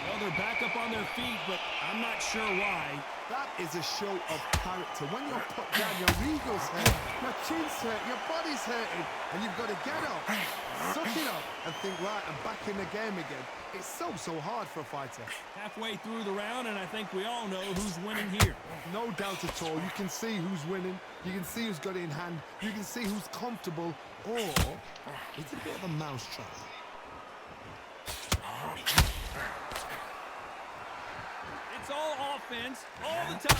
Well, they're back up on their feet, but I'm not sure why. That is a show of character. When you're put down, your ego's hurt, your chin's hurt, your body's hurting, and you've got to get up, suck it up, and think, right, I'm back in the game again. It's so hard for a fighter. Halfway through the round, and I think we all know who's winning here. No doubt at all. You can see who's winning. You can see who's got it in hand. You can see who's comfortable. Or it's a bit of a mousetrap. It's all offense, all the time.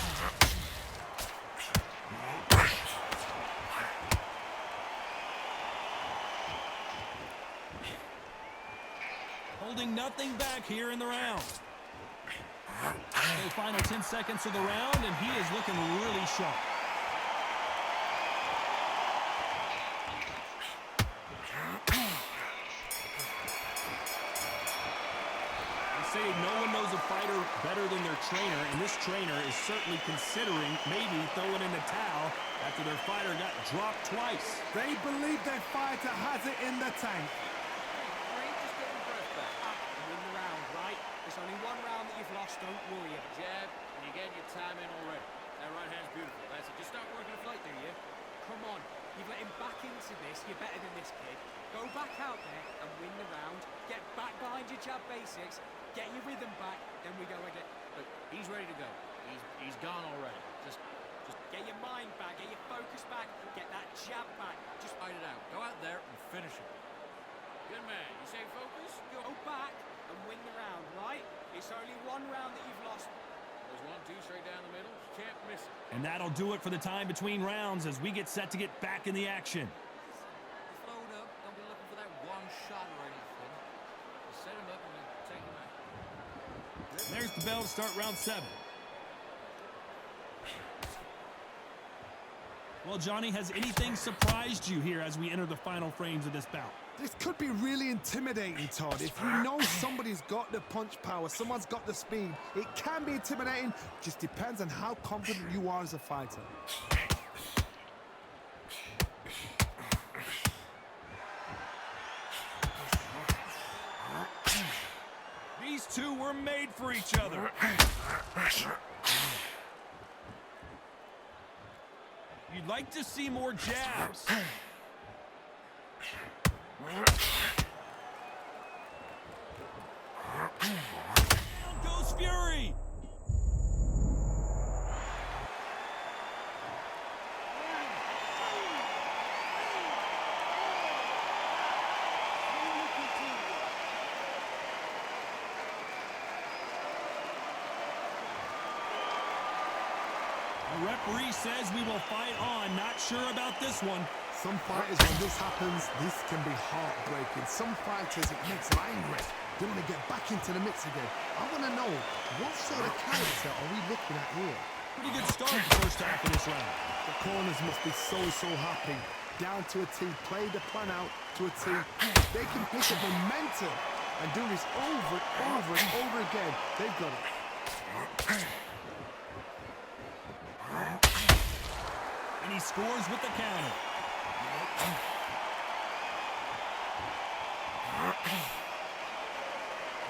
Holding nothing back here in the round. The final 10 seconds of the round, and he is looking really sharp. Say no one knows a fighter better than their trainer, and this trainer is certainly considering maybe throwing in the towel after their fighter got dropped twice. They believe their fighter has it in the tank. Just get your breath back. And win the round, right? There's only one round that you've lost, don't worry about it. Jab, and you're getting your time in already. That right hand's beautiful. That's it. Just start working a flight there, yeah? Come on, you've let him back into this. You're better than this kid. Go back out there and win the round. Get back behind your jab basics. Get your rhythm back. Then we go again. Look, he's ready to go. He's gone already. Just Get your mind back. Get your focus back. Get that jab back. Just fight it out. Go out there and finish it. Good man. You say focus? Go back and win the round, right? It's only one round that you've lost. There's 1, 2 straight down the middle. You can't miss it. And that'll do it for the time between rounds as we get set to get back in the action. Just load up. Don't be looking for that one shot or anything. Just set him up and then take him out. There's the bell to start round 7. Well, Johnny, has anything surprised you here as we enter the final frames of this bout? This could be really intimidating, Todd. If you know somebody's got the punch power, someone's got the speed, it can be intimidating. Just depends on how confident you are as a fighter. These two were made for each other. You'd like to see more jabs. Down goes Fury. The referee says we will fight on. Not sure about this one. Some fighters, when this happens, this can be heartbreaking. Some fighters, it makes them angry. They want to get back into the mix again. I want to know, what sort of character are we looking at here? Pretty good start the first half of this round. The corners must be so happy. Down to a T, play the plan out to a T. They can pick up momentum and do this over and over and over again. They've got it. And he scores with the counter.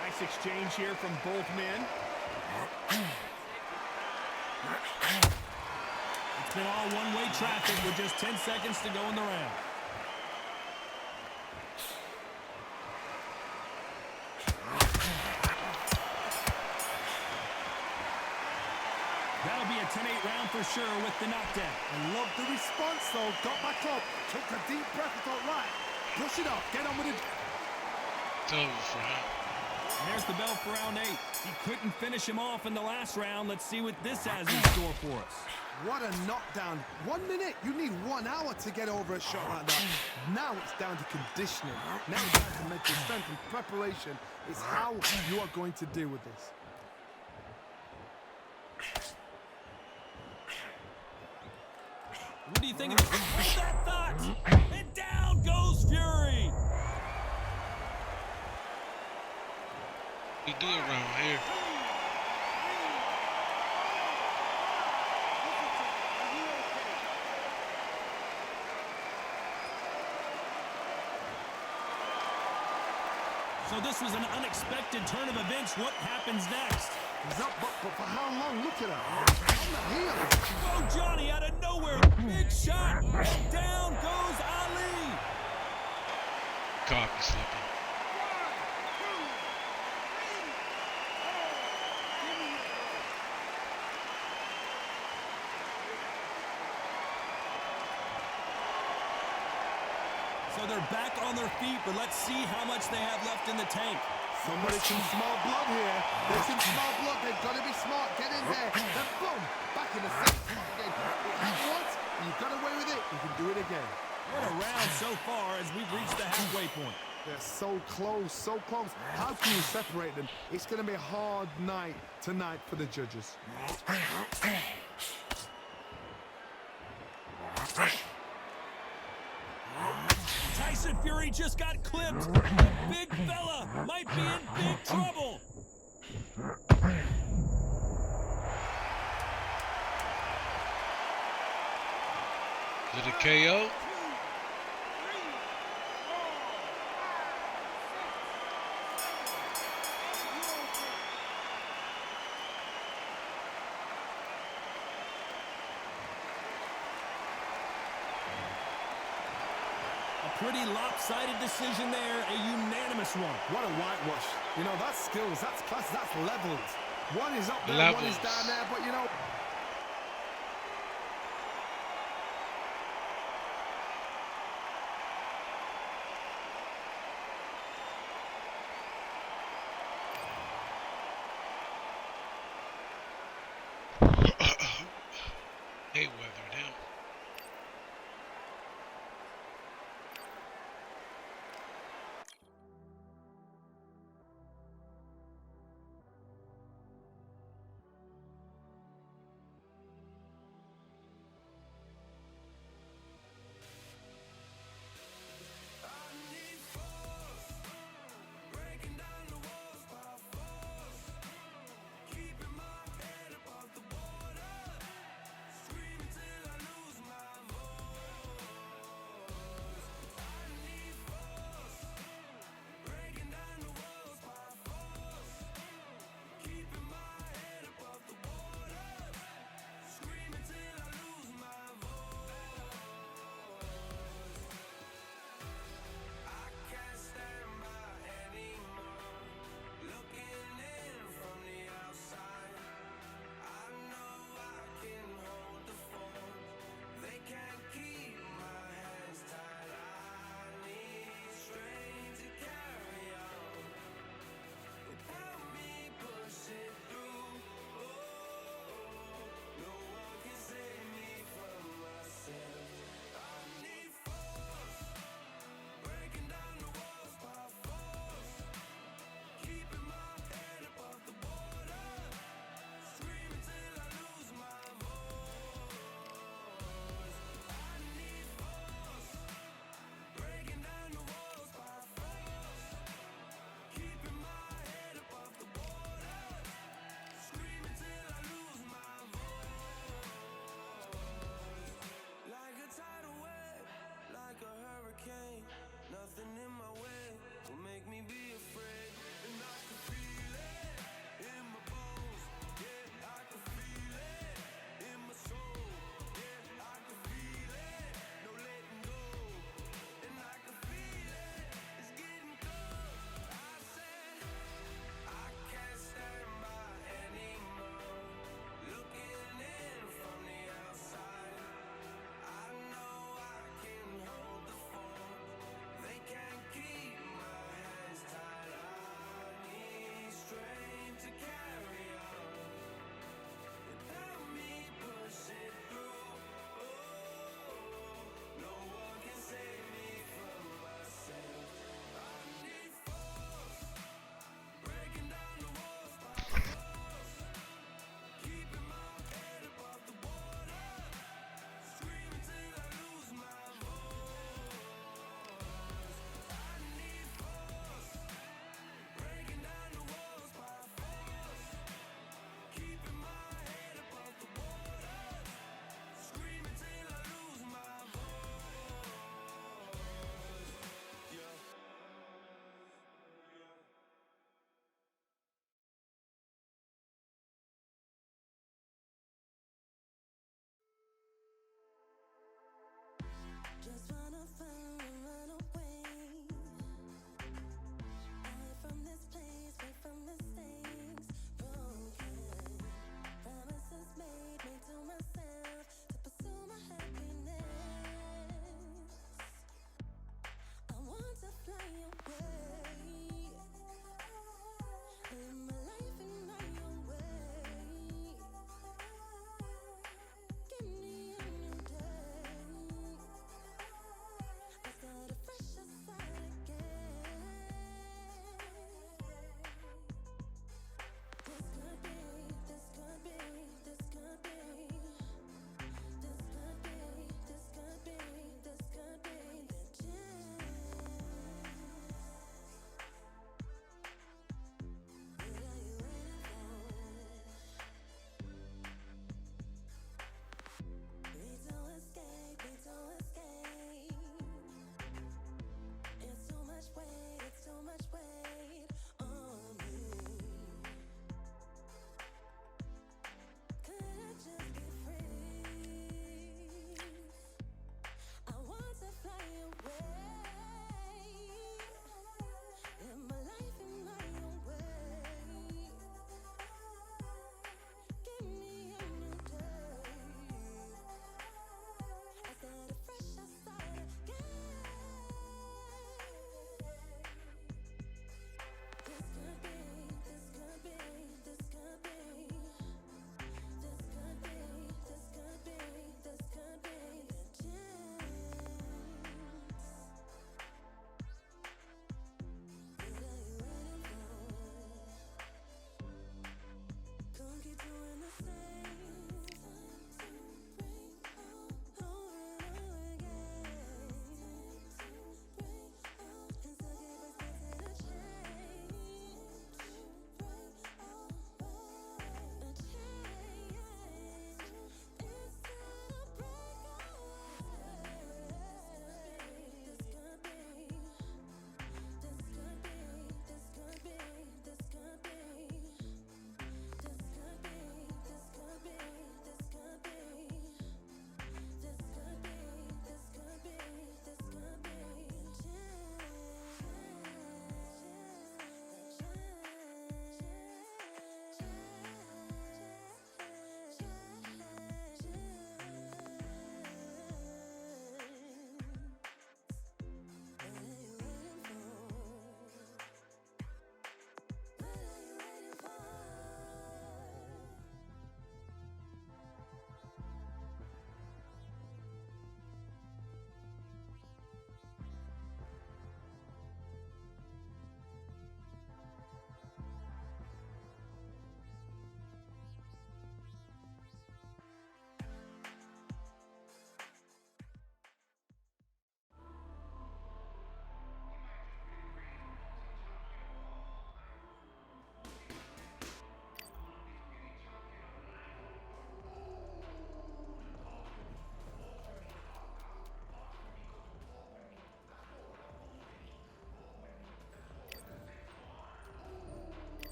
Nice exchange here from both men. It's been all one-way traffic with just 10 seconds to go in the round. That'll be a 10-8 round for sure with the knockdown. I love the response though. Got back up, took a deep breath and thought, right, push it up, get on with it. It's over for him. And there's the bell for round 8. He couldn't finish him off in the last round. Let's see what this has in store for us. What a knockdown. 1 minute, you need 1 hour to get over a shot like that. Now it's down to conditioning. Now it's down to mental strength and preparation. It's how you are going to deal with this. What do you think of this? Hold that thought! And down goes Fury! We do it around here. So this was an unexpected turn of events. What happens next? He's up, but for how long? Look at her. On the heels. Oh, Johnny, out of nowhere. Big shot. And down goes Ali. Caught me slipping. So they're back on their feet, but let's see how much they have left in the tank. Somebody can smell blood here. They can smell blood. They've got to be smart. Get in there. Then boom, back in the same spot again. It happened once, you got away with it. You can do it again. What a round so far as we've reached the halfway point. They're so close, so close. How can you separate them? It's going to be a hard night tonight for the judges. Tyson Fury just got clipped. The big fella might be in big trouble. Is it a KO? Pretty lopsided decision there, a unanimous one. What a whitewash. You know, that's skills, that's class, that's levels. One is up there, Levels. one is down there, but you know... They weathered him.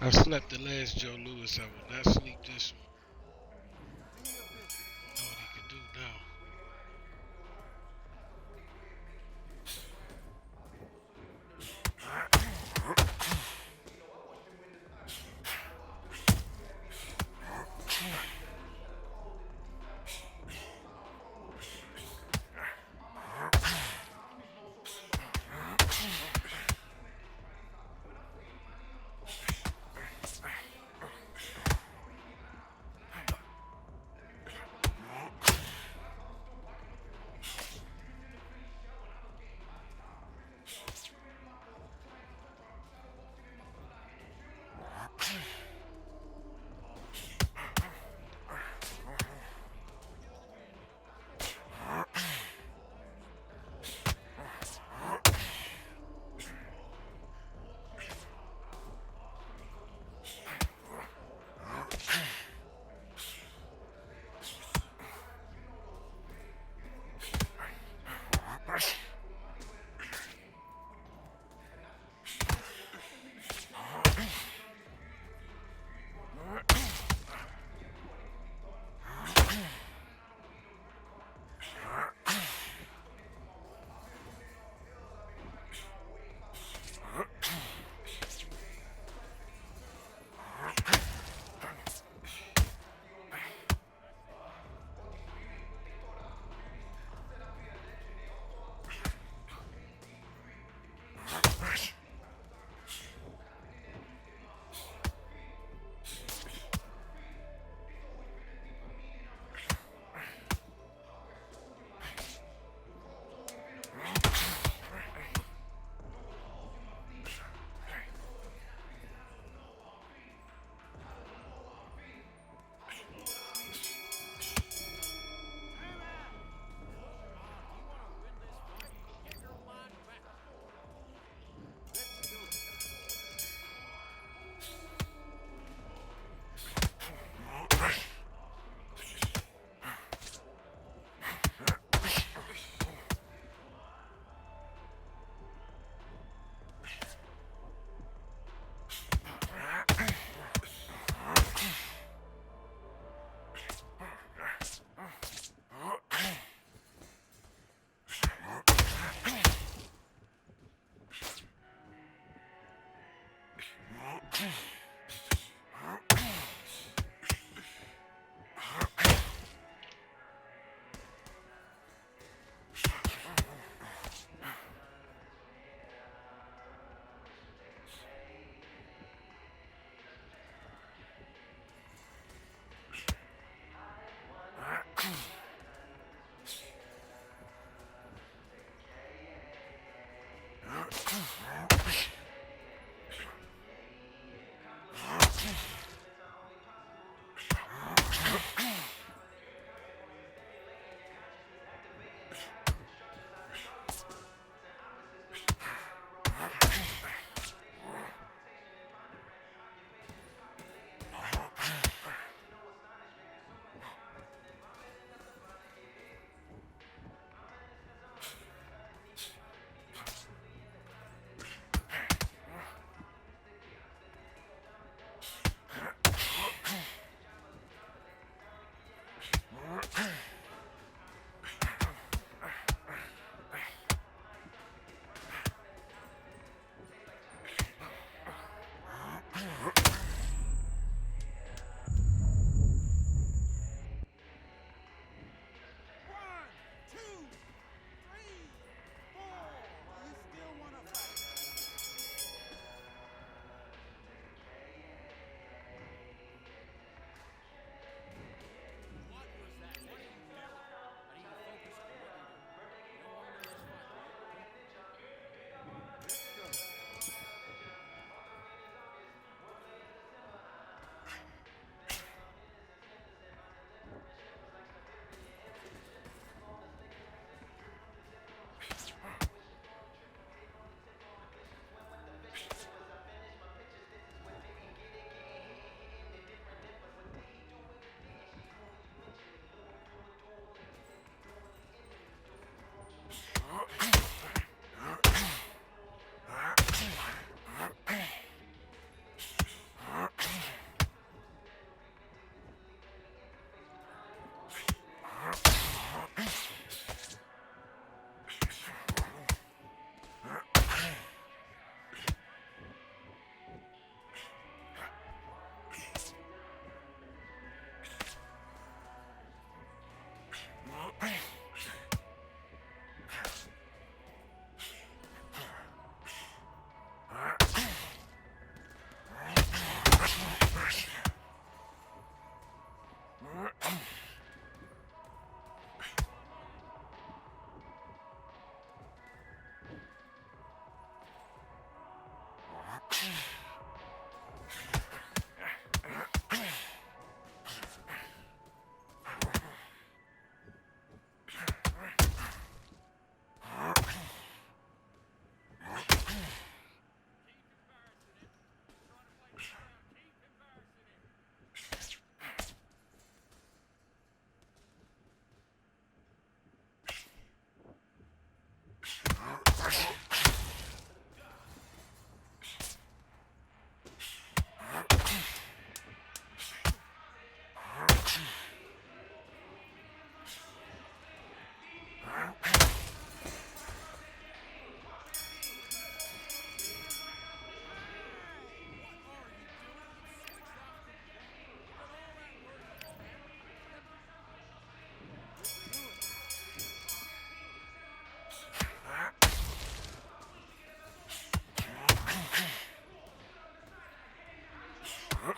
I slept the last Joe Louis. I will not sleep this one. Know what he can do now. Listen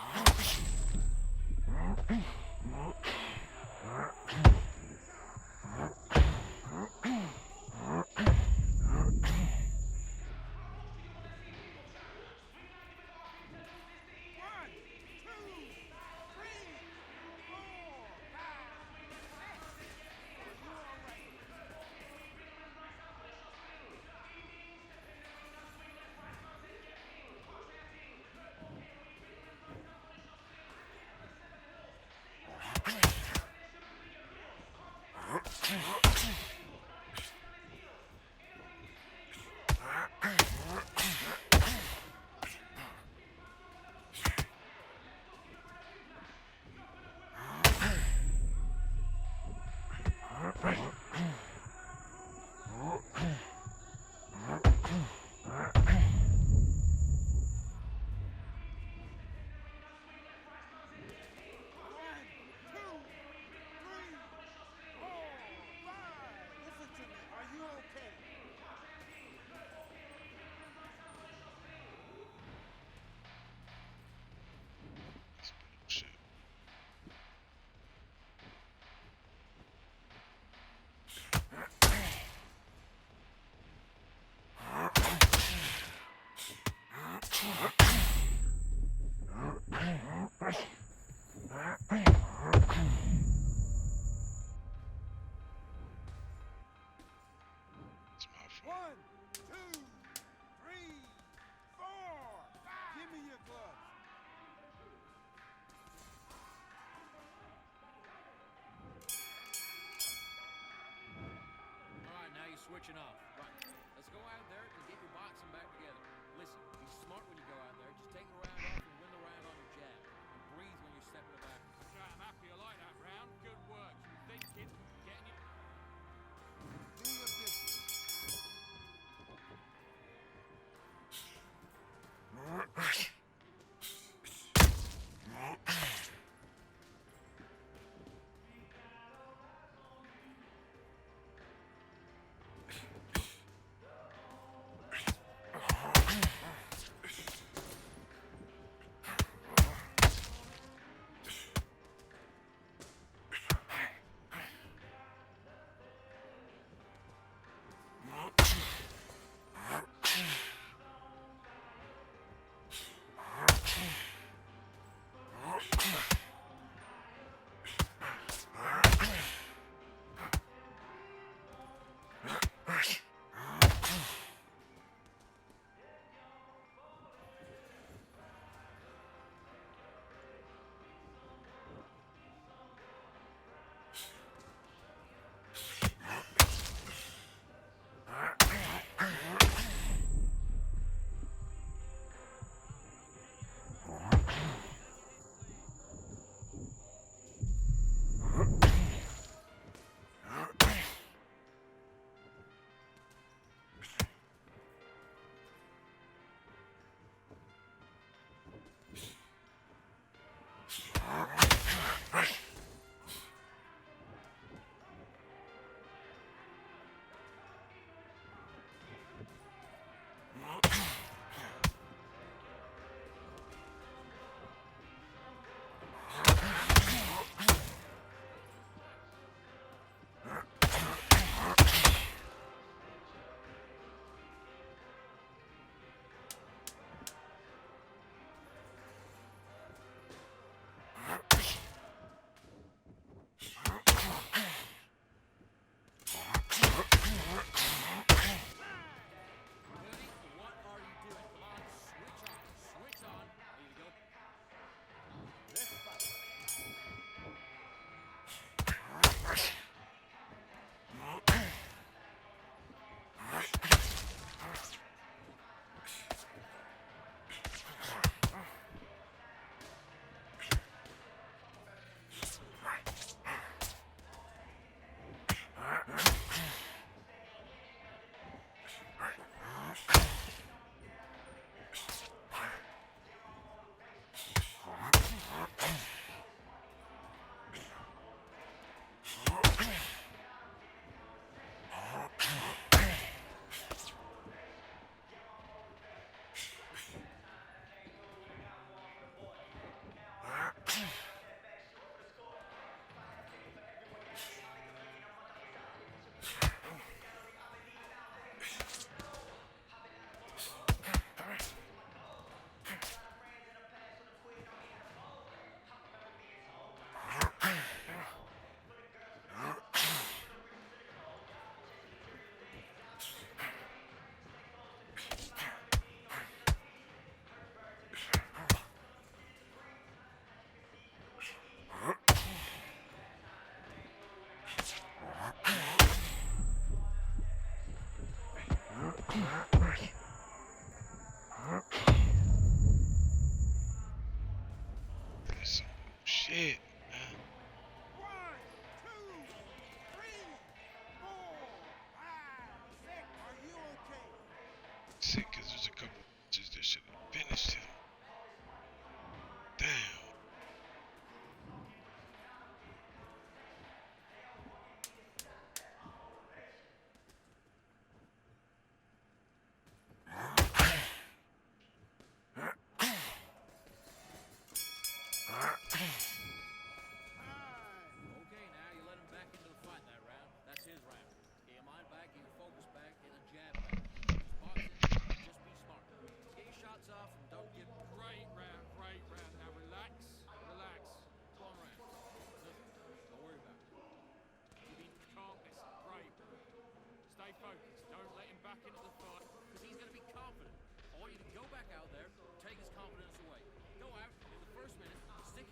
to me. Are you okay? That's bullshit. It's my fault. 1, 2, 3, 4. Give me your gloves. All right, now you're switching off. Right. Let's go out there and get your boxing back together. Listen, be smart when you go out there. Just take the round off and win the round on your jab. And breathe when you're stepping back. Okay, I'm happy you like that round. Good work. You thinking, getting your... Do your business.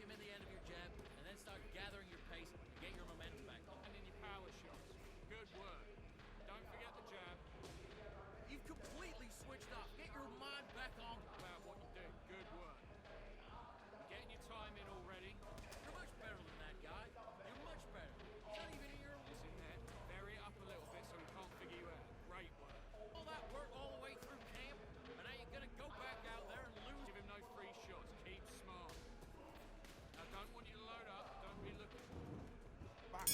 him in the end of your jab, and then start gathering your pace and get your momentum back. And in your power shots. Good work. Don't forget the jab. You've completely switched off. Get your mind back on. About what you did. Good work. You're getting your time in already. You're much better than that guy. You're much better. He's not even in your It's in there. Vary it up a little bit so we can't figure you out. Great work. all that work all the way through camp, and now you're gonna go back out there and lose. Give him no free shots. Keep smart. I don't want you to load up. Don't be looking. Back.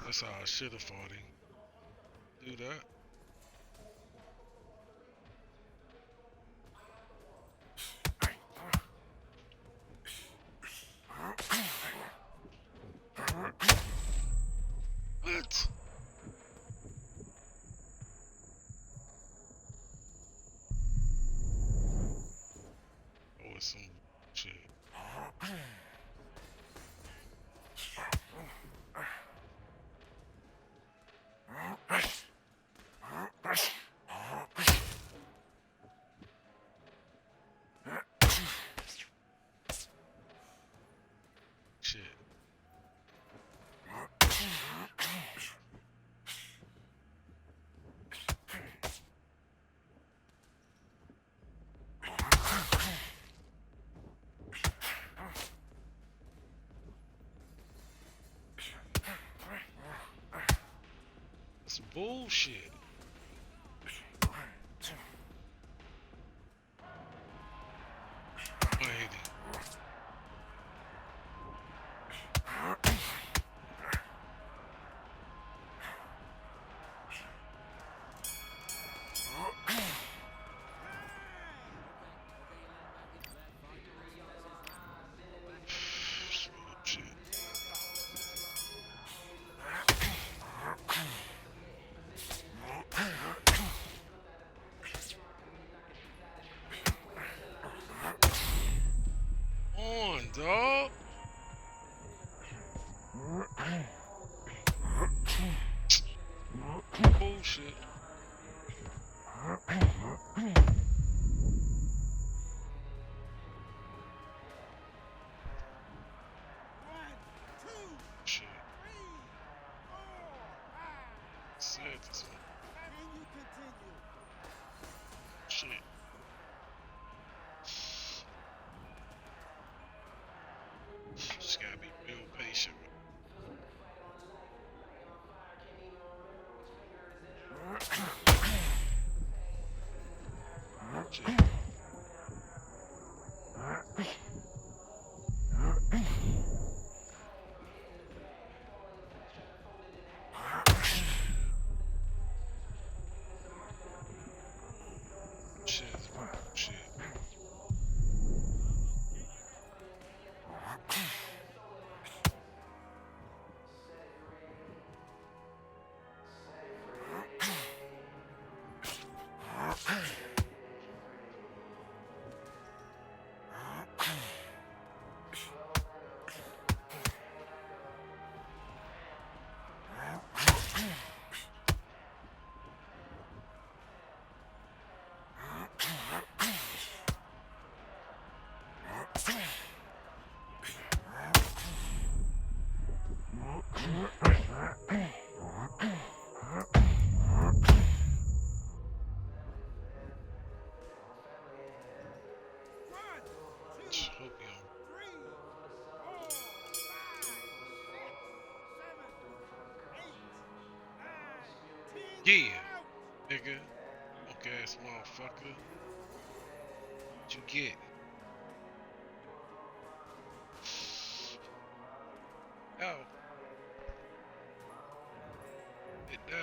That's how I should have fought him. Do that. What? Oh, it's some shit. Shit. It's bullshit. I hate it. Shit. On, dog. Bullshit. Shit. Said this one. Shit. Just gotta be real patient. Shit. Shit. Shit. Just hope you don't. Yeah, nigga. Punk ass motherfucker. What you get? Oh. it down.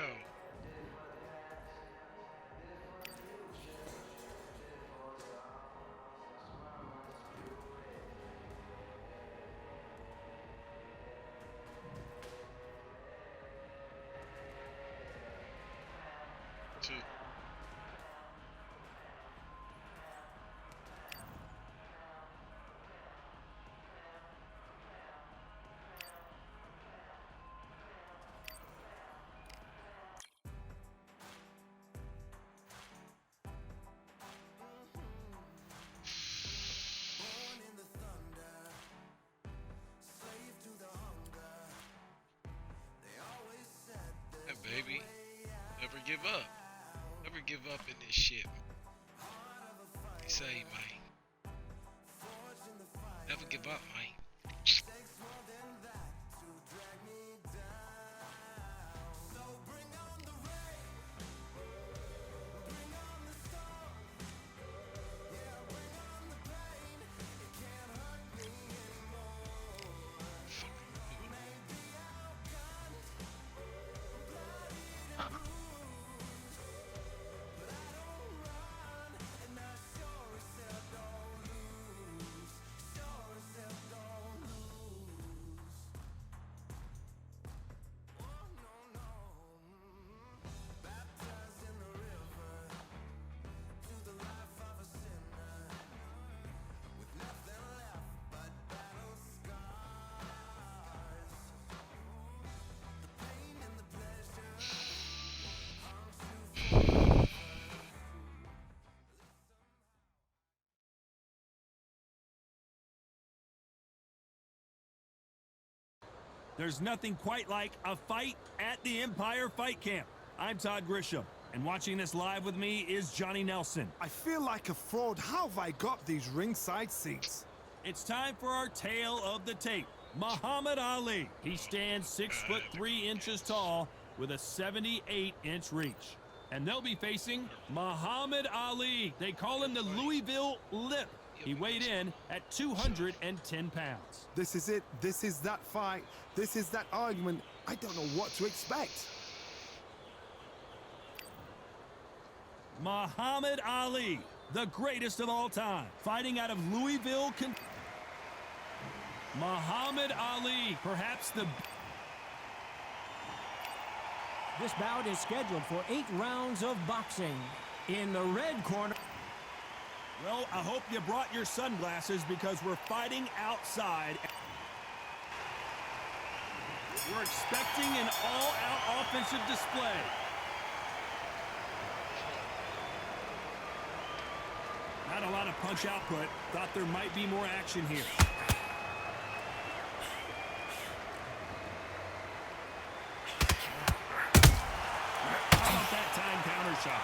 Two. Yeah, baby. Never give up. Never give up in this shit. They say, man. Never give up, man. There's nothing quite like a fight at the Empire Fight Camp. I'm Todd Grisham, and watching this live with me is Johnny Nelson. I feel like a fraud. How have I got these ringside seats? It's time for our tale of the tape. Muhammad Ali. He stands 6'3" tall with a 78-inch reach. And they'll be facing Muhammad Ali. They call him the Louisville Lip. He weighed in at 210 pounds. This is it. This is that fight. This is that argument. I don't know what to expect. Muhammad Ali, the greatest of all time, fighting out of Louisville, Muhammad Ali, perhaps the... This bout is scheduled for 8 rounds of boxing. In the red corner... Well, I hope you brought your sunglasses because we're fighting outside. We're expecting an all-out offensive display. Not a lot of punch output. Thought there might be more action here. How about that time counter shot?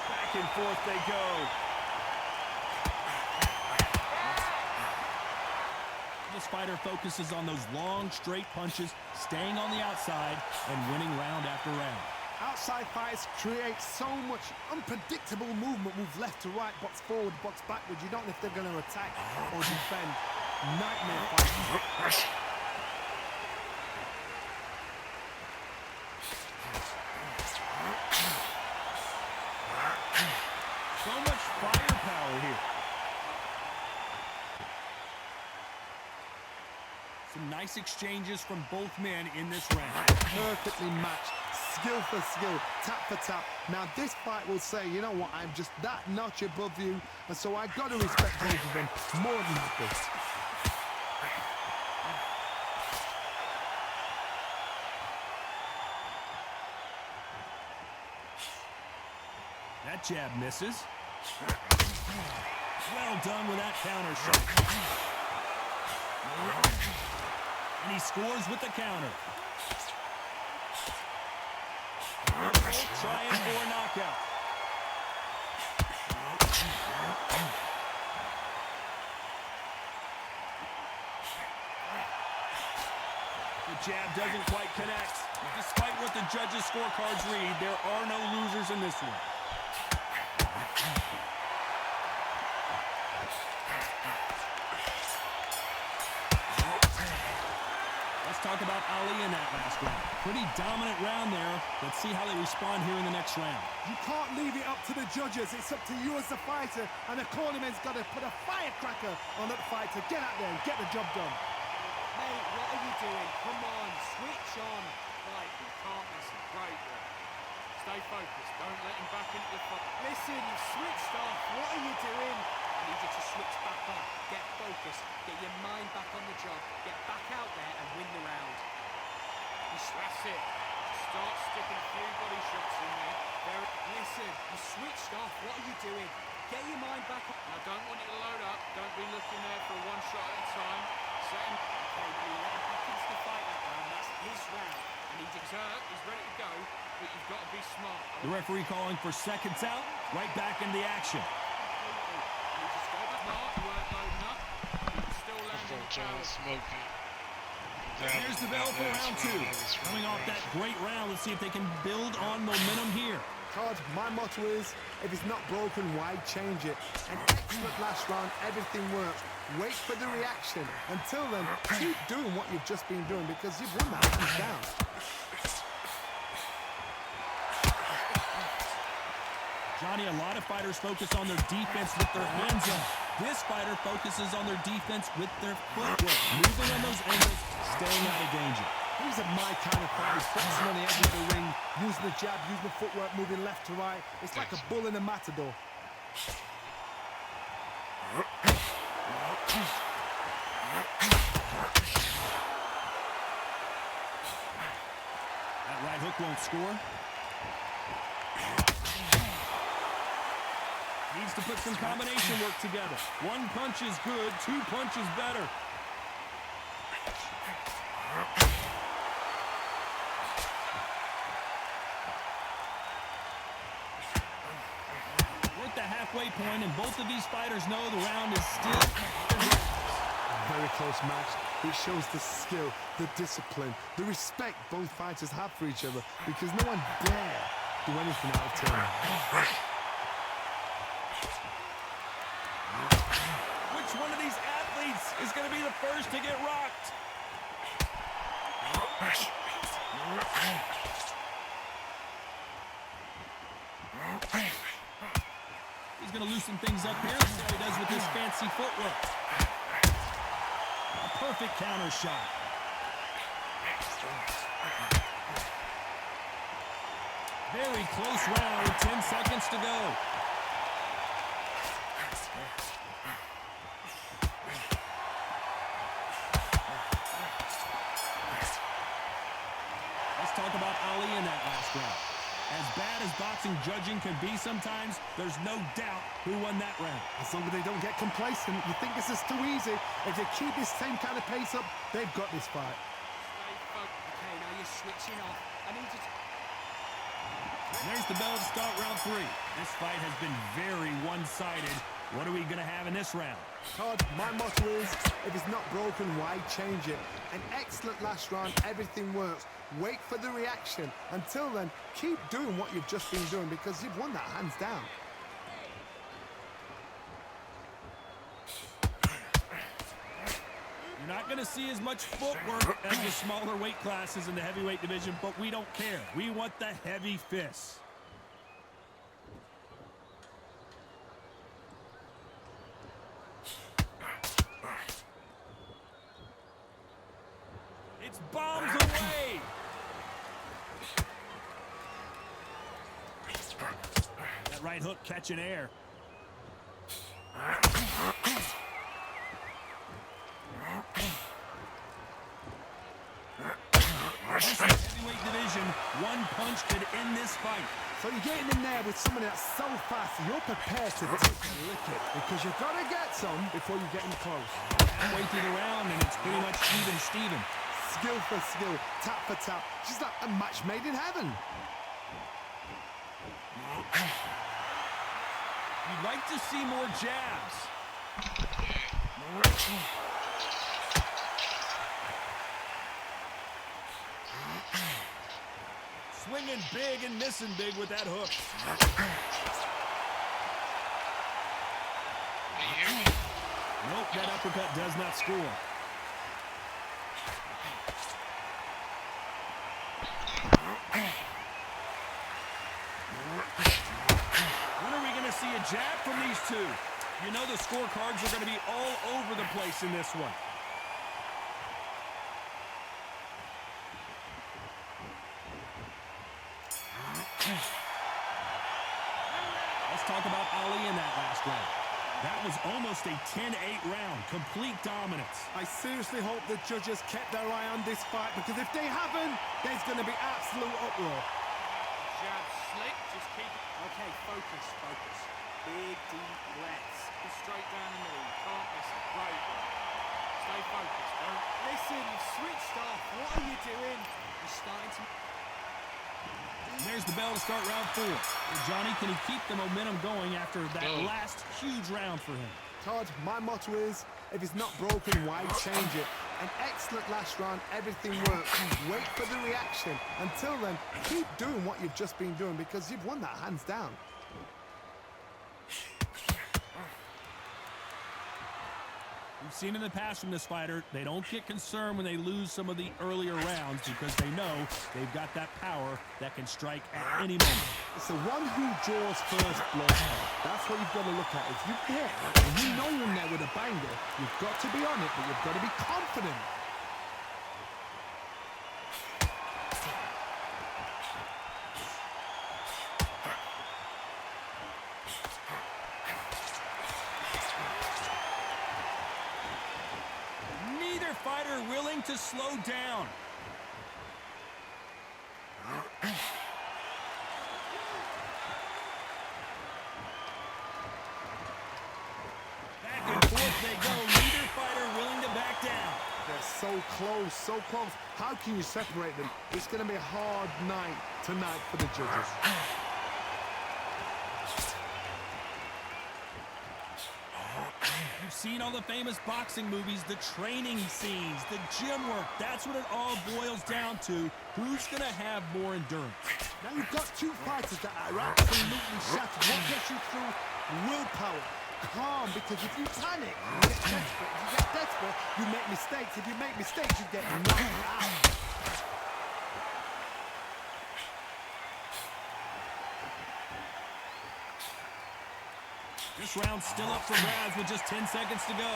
Back and forth they go. This fighter focuses on those long, straight punches, staying on the outside and winning round after round. Outside fights create so much unpredictable movement. Move left to right, box forward, box backwards. You don't know if they're going to attack or defend. Nightmare fighting. So much firepower here. Some nice exchanges from both men in this round. Perfectly matched. Skill for skill, tap for tap. Now this fight will say, you know what, I'm just that notch above you, and so I got to respect both of them more than happy. That jab misses. Well done with that counter shot. And he scores with the counter. Trying for a knockout. The jab doesn't quite connect. Despite what the judges' scorecards read, there are no losers in this one. Let's Let's talk about Ali in that last round. Pretty dominant round there. Let's see how they respond here in the next round. You can't leave it up to the judges. It's up to you as the fighter, and the cornerman's got to put a firecracker on that fight to get out there and get the job done. Mate, what are you doing? Come on, switch on. Right, you can't miss it. Great work. Stay focused. Don't let him back into the fight. Listen, you've switched off. What are you doing? I need you to switch back on. Get focused. Get your mind back on the job. Get back out there and win the round. That's it. Start sticking a few body shots in there. Listen, you switched off. What are you doing? Get your mind back on. Now, don't want you to load up. Don't be looking there for one shot at a time. Set him. Okay, now you let him back into the fight that round. That's his round. And he's exert. He's ready to go. But you've got to be smart. The referee calling for seconds out. Right back into the action. You just go back. Smart. You weren't loading up. You can still land in the John power. smoking. Here's the bell for round two. Coming off that great round, let's see if they can build on momentum here. Todd, my motto is, if it's not broken, why change it? An excellent last round, everything works. Wait for the reaction. Until then, keep doing what you've just been doing because you've won that hands down. Johnny, a lot of fighters focus on their defense with their hands up. This fighter focuses on their defense with their footwork, moving on those angles, staying out of danger. These are my kind of fighters, boxing on the edge of the ring, using the jab, using the footwork, moving left to right. It's like a bull in a matador. That right hook won't score. Needs to put some combination work together. One punch is good, two punches better. We're at the halfway point, and both of these fighters know the round is still Very close match. It shows the skill, the discipline, the respect both fighters have for each other because no one dare do anything out of turn. Which one of these athletes is going to be the first to get rocked? He's going to loosen things up here. See how he does with his fancy footwork. A perfect counter shot. Very close round with 10 seconds to go. Let's talk about Ali in that last round. As bad as boxing judging can be sometimes, there's no doubt who won that round. As long as they don't get complacent, you think this is too easy. If they keep this same kind of pace up, they've got this fight. Stay focused. Okay, now you're switching off. I need you to... And there's the bell to start round three. This fight has been very one-sided. What are we going to have in this round? Todd, my motto is, if it's not broken, why change it? An excellent last round, everything works. Wait for the reaction. Until then, keep doing what you've just been doing because you've won that hands down. You're not going to see as much footwork as the smaller weight classes in the heavyweight division, but we don't care. We want the heavy fists. It's bombs away. That right hook catching air. This is heavyweight division. One punch could end this fight. So you're getting in there with someone that's so fast, you're prepared to lick it because you've got to get some before you get in close. Halfway through the round, and it's pretty much even Steven. Skill for skill, tap for tap. She's like a match made in heaven. You'd like to see more jabs. Swinging big and missing big with that hook. Nope, that uppercut does not score. two. You know the scorecards are going to be all over the place in this one. Let's talk about Ali in that last round. That was almost a 10-8 round, complete dominance. I seriously hope the judges kept their eye on this fight, because if they haven't, there's going to be absolute uproar. Jab slick, just keep it. Okay, focus, focus. Big, deep breaths. Just straight down the middle. You can't miss it. Great work. Stay focused. Don't listen. You've switched off. What are you doing? You're starting to. There's the bell to start round 4. Johnny, can he keep the momentum going after that last huge round for him? Todd, my motto is, if it's not broken, why change it? An excellent last round, everything worked. Wait for the reaction. Until then, keep doing what you've just been doing, because you've won that hands down. We've seen in the past from this fighter, they don't get concerned when they lose some of the earlier rounds because they know they've got that power that can strike at any moment. It's the one who draws first blood. That's what you've got to look at. If you hit and you know you're there with a banger, you've got to be on it, but you've got to be confident. Fighter willing to slow down. Back and forth they go. Neither fighter willing to back down. They're so close, so close. How can you separate them? It's going to be a hard night tonight for the judges. You've seen all the famous boxing movies, the training scenes, the gym work. That's what it all boils down to. Who's going to have more endurance? Now you've got two fighters that are absolutely shattered. What gets you through? Willpower. Calm, because if you panic, you get desperate. If you get desperate, you make mistakes. If you make mistakes, you get knocked out. This round's still up for grabs with just 10 seconds to go.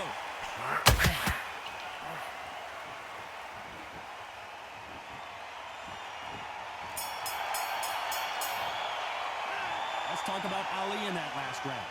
Let's talk about Ali in that last round.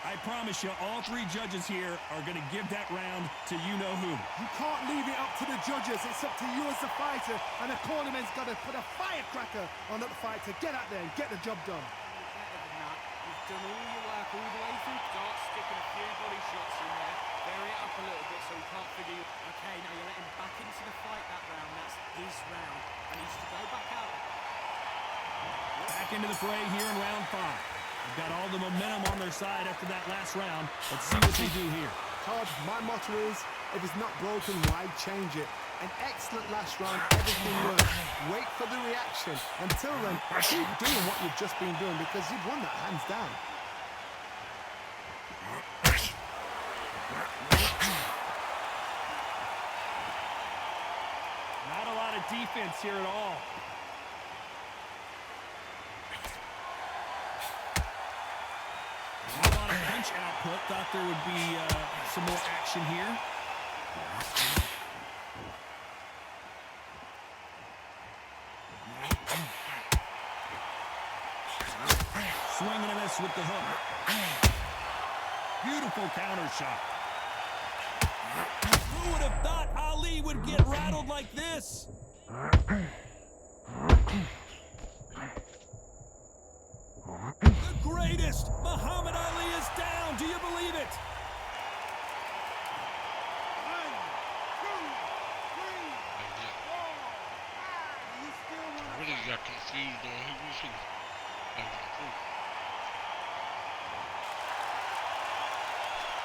I promise you, all three judges here are going to give that round to you-know-who. You can't leave it up to the judges. It's up to you as the fighter, and the cornerman's got to put a firecracker on that fight to get out there and get the job done. Better than that. You've done all your work all the way through. Start sticking a few body shots in there. Vary it up a little bit so he can't figure you. Okay, now you let him back into the fight that round. That's his round. And he's to go back out. Back into the fray here in round 5. They've got all the momentum on their side after that last round. Let's see what they do here. Todd, my motto is, if it's not broken, why change it? An excellent last round, everything works. Wait for the reaction. Until then, keep doing what you've just been doing, because you've won that hands down. Not a lot of defense here at all. Not a lot of punch output. Thought there would be some more action here. Swing and a miss with the hook. Beautiful counter shot. Who would have thought Ali would get rattled like this? The greatest! Muhammad Ali is down. Do you believe it? I really got confused on who was who.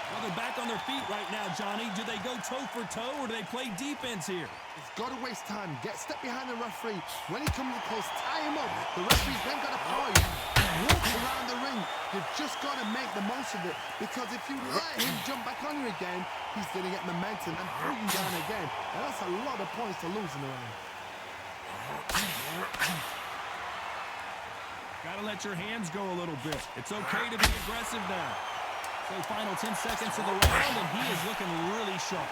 Well, they're back on their feet right now, Johnny. Do they go toe for toe or do they play defense here? He's got to waste time. Get step behind the referee. When he comes close, tie him up. The referee's then got to power you. Walk around the ring. You've just got to make the most of it, because if you let him jump back on you again, he's going to get momentum and pull you down again. And that's a lot of points to lose in the round. Got to let your hands go a little bit. It's okay to be aggressive now. So final 10 seconds of the round, and he is looking really sharp.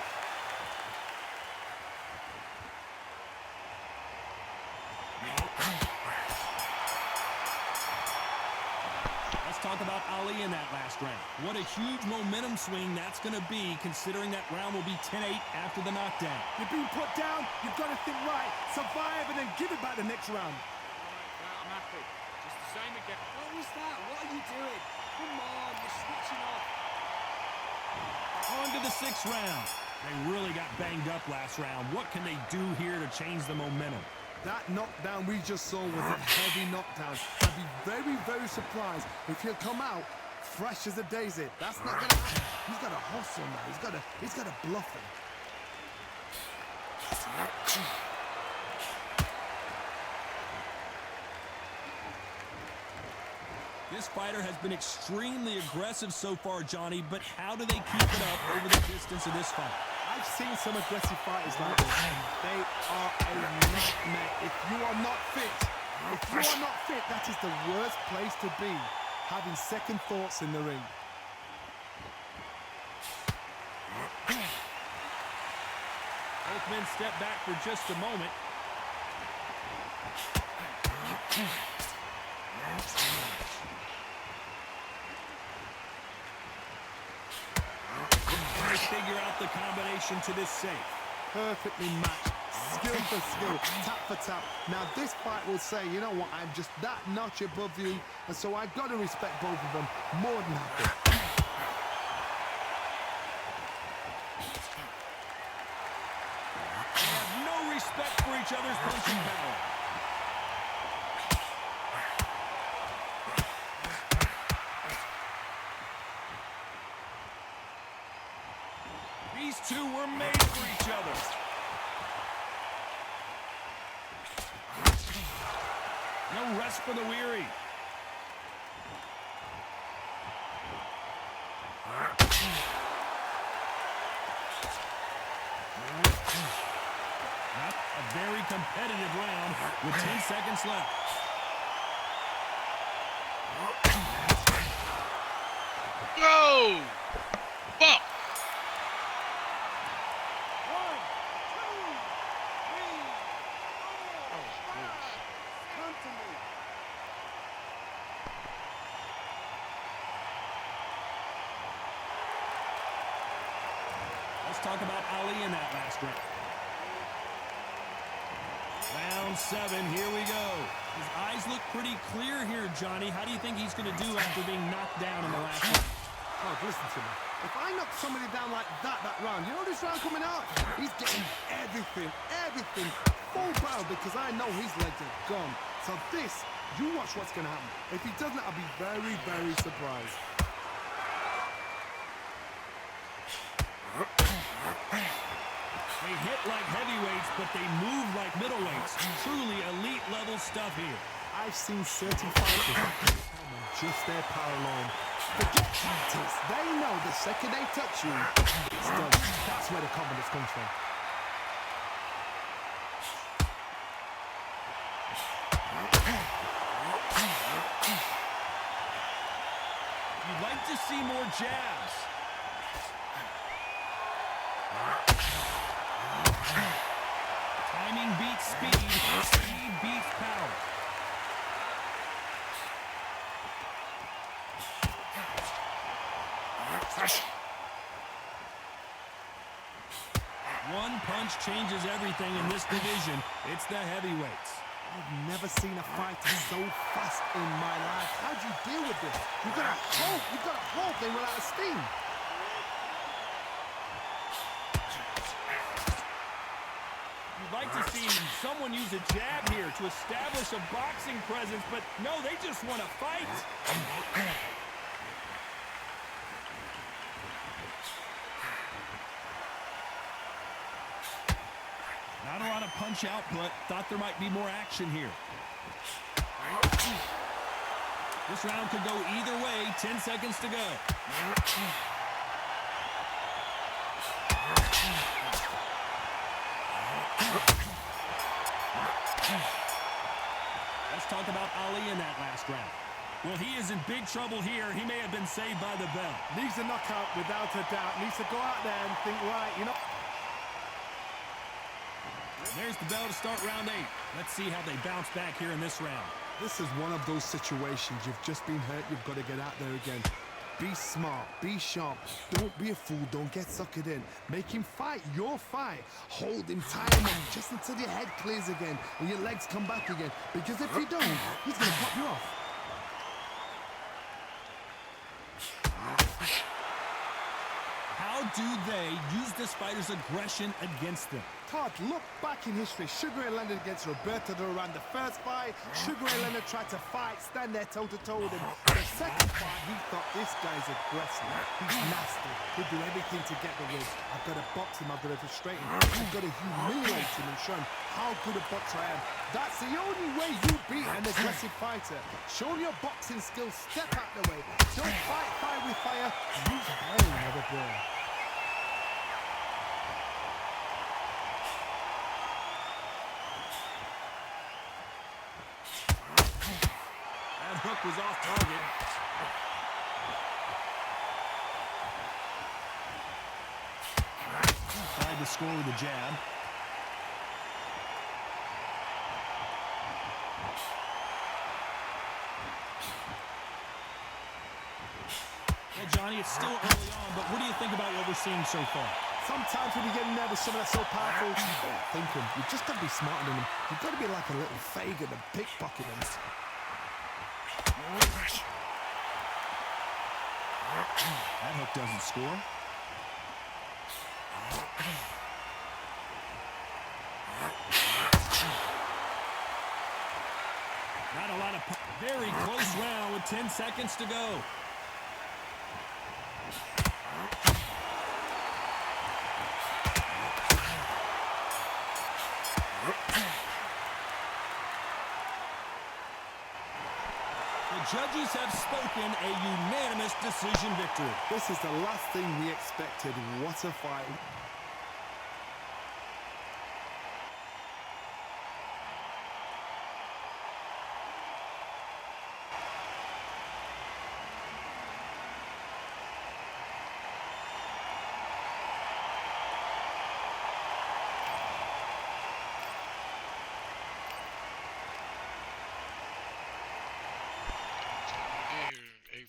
Let's talk about Ali in that last round. What a huge momentum swing that's going to be, considering that round will be 10-8 after the knockdown. You're being put down, you've got to think right, survive, and then give it back the next round. I'm happy. Just the same again. What was that? What are you doing? Come on, you're switching off. On to the 6th round. They really got banged up last round. What can they do here to change the momentum? That knockdown we just saw was a heavy knockdown. I'd be very, very surprised if he'll come out fresh as a daisy. That's not gonna happen. He's got to hustle now. He's got to bluff him. This fighter has been extremely aggressive so far, Johnny, but how do they keep it up over the distance of this fight? I've seen some aggressive fighters like this. They are a nightmare. If you are not fit, that is the worst place to be, having second thoughts in the ring. Both men step back for just a moment. They figure out the combination to this safe. Perfectly matched, skill for skill, tap for tap. Now this fight will say, you know what, I'm just that notch above you, and so I've got to respect both of them more than happy. They have no respect for each other's punching power. These two were made for each other. No rest for the weary. Not a very competitive round with 10 seconds left. Go! Fuck! Let's talk about Ali in that last round. Round 7, here we go. His eyes look pretty clear here, Johnny. How do you think he's going to do after being knocked down in the last round? Oh, listen to me. If I knock somebody down like that round, you know this round coming out? He's getting everything, full barrel, because I know his legs are gone. So this, you watch what's going to happen. If he doesn't, I'll be very, very surprised. They hit like heavyweights, but they move like middleweights. Truly elite level stuff here. I've seen certain fighters just their power alone. Forget tactics. They know the second they touch you, it's done. That's where the confidence comes from. You'd like to see more jabs. Timing beats speed. Speed beats power. One punch changes everything in this division. It's the heavyweights. I've never seen a fighter so fast in my life. How do you deal with this? You've got to hope they run out of steam. You'd like to see someone use a jab here to establish a boxing presence, but no, they just want to fight. Not a lot of punch output. Thought there might be more action here. This round could go either way. 10 seconds to go. Let's talk about Ali in that last round. Well, he is in big trouble here. He may have been saved by the bell. Needs a knockout without a doubt. Needs to go out there and think, right, you know. There's the bell to start round 8. Let's see how they bounce back here in this round. This is one of those situations. You've just been hurt. You've got to get out there again. Be smart. Be sharp. Don't be a fool. Don't get suckered in. Make him fight your fight. Hold him, time him just until your head clears again and your legs come back again. Because if you don't, he's going to pop you off. How do they use this fighter's aggression against them? Todd, look back in history. Sugar Ray Leonard against Roberto Duran. The first fight, Sugar Ray Leonard tried to fight, stand there toe-to-toe with him. The second fight, he thought, this guy's aggressive. He's nasty. He'll do everything to get the win. I've got to box him. I've got to frustrate him. I've got to humiliate him and show him how good a boxer I am. That's the only way you beat an aggressive fighter. Show your boxing skills. Step out the way. Don't fight fire with fire. Use brain over brain. Hook was off target. Tried to score with a jab. Well, Johnny, it's still early on, but what do you think about what we're seeing so far? Sometimes when you get in there with someone that's so powerful, you don't think him. You've just got to be smarter than him. You've got to be like a little Fagin and pickpocket him. That hook doesn't score. Not a lot of... Very close round with 10 seconds to go. The judges have spoken, a unanimous decision victory. This is the last thing we expected. What a fight.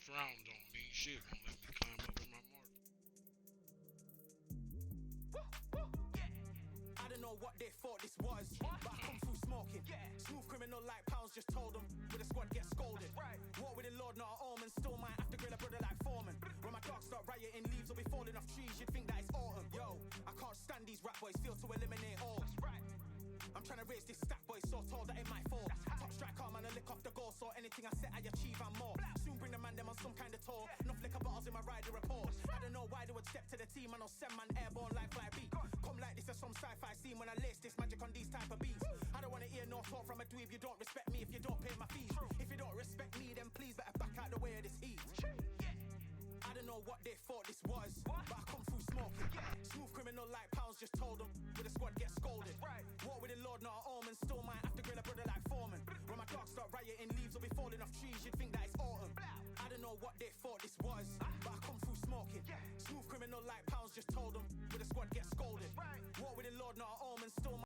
Round don't mean shit. Don't let me climb over my mark. I don't know what they thought this was, but I come through smoking. Smooth criminal like pounds, just told them. With a squad get scolded. War with the Lord, not an omen. Still might have to grill a brother like Foreman. When my dogs start rioting, leaves will be falling off trees. You'd think that it's autumn. Yo, I can't stand these rap boys. Feel to eliminate all. I'm trying to raise this stack, boy, so tall that it might fall. Top striker, man, I lick off the goal, so anything I set, I achieve and more. Soon bring the man them on some kind of tour. Enough liquor bottles in my rider report. I don't know why they would step to the team, and I'll send man airborne like fly beat. Come like this as some sci-fi scene when I lace this magic on these type of beats. I don't wanna hear no talk from a dweeb. You don't respect me if you don't pay my fees. If you don't respect me, then please better back out the way of this heat. I don't know what they thought this was, but I come through smoking. Smooth criminal like pounds, just told them. With a squad get scolded. War with the Lord, not an omen. Still might have to grill a brother like Foreman. When my dogs start rioting, leaves will be falling off trees. You'd think that it's autumn. I don't know what they thought this was, but I come through smoking. Smooth criminal like pounds, just told them. With a squad get scolded. War with the Lord, not an omen.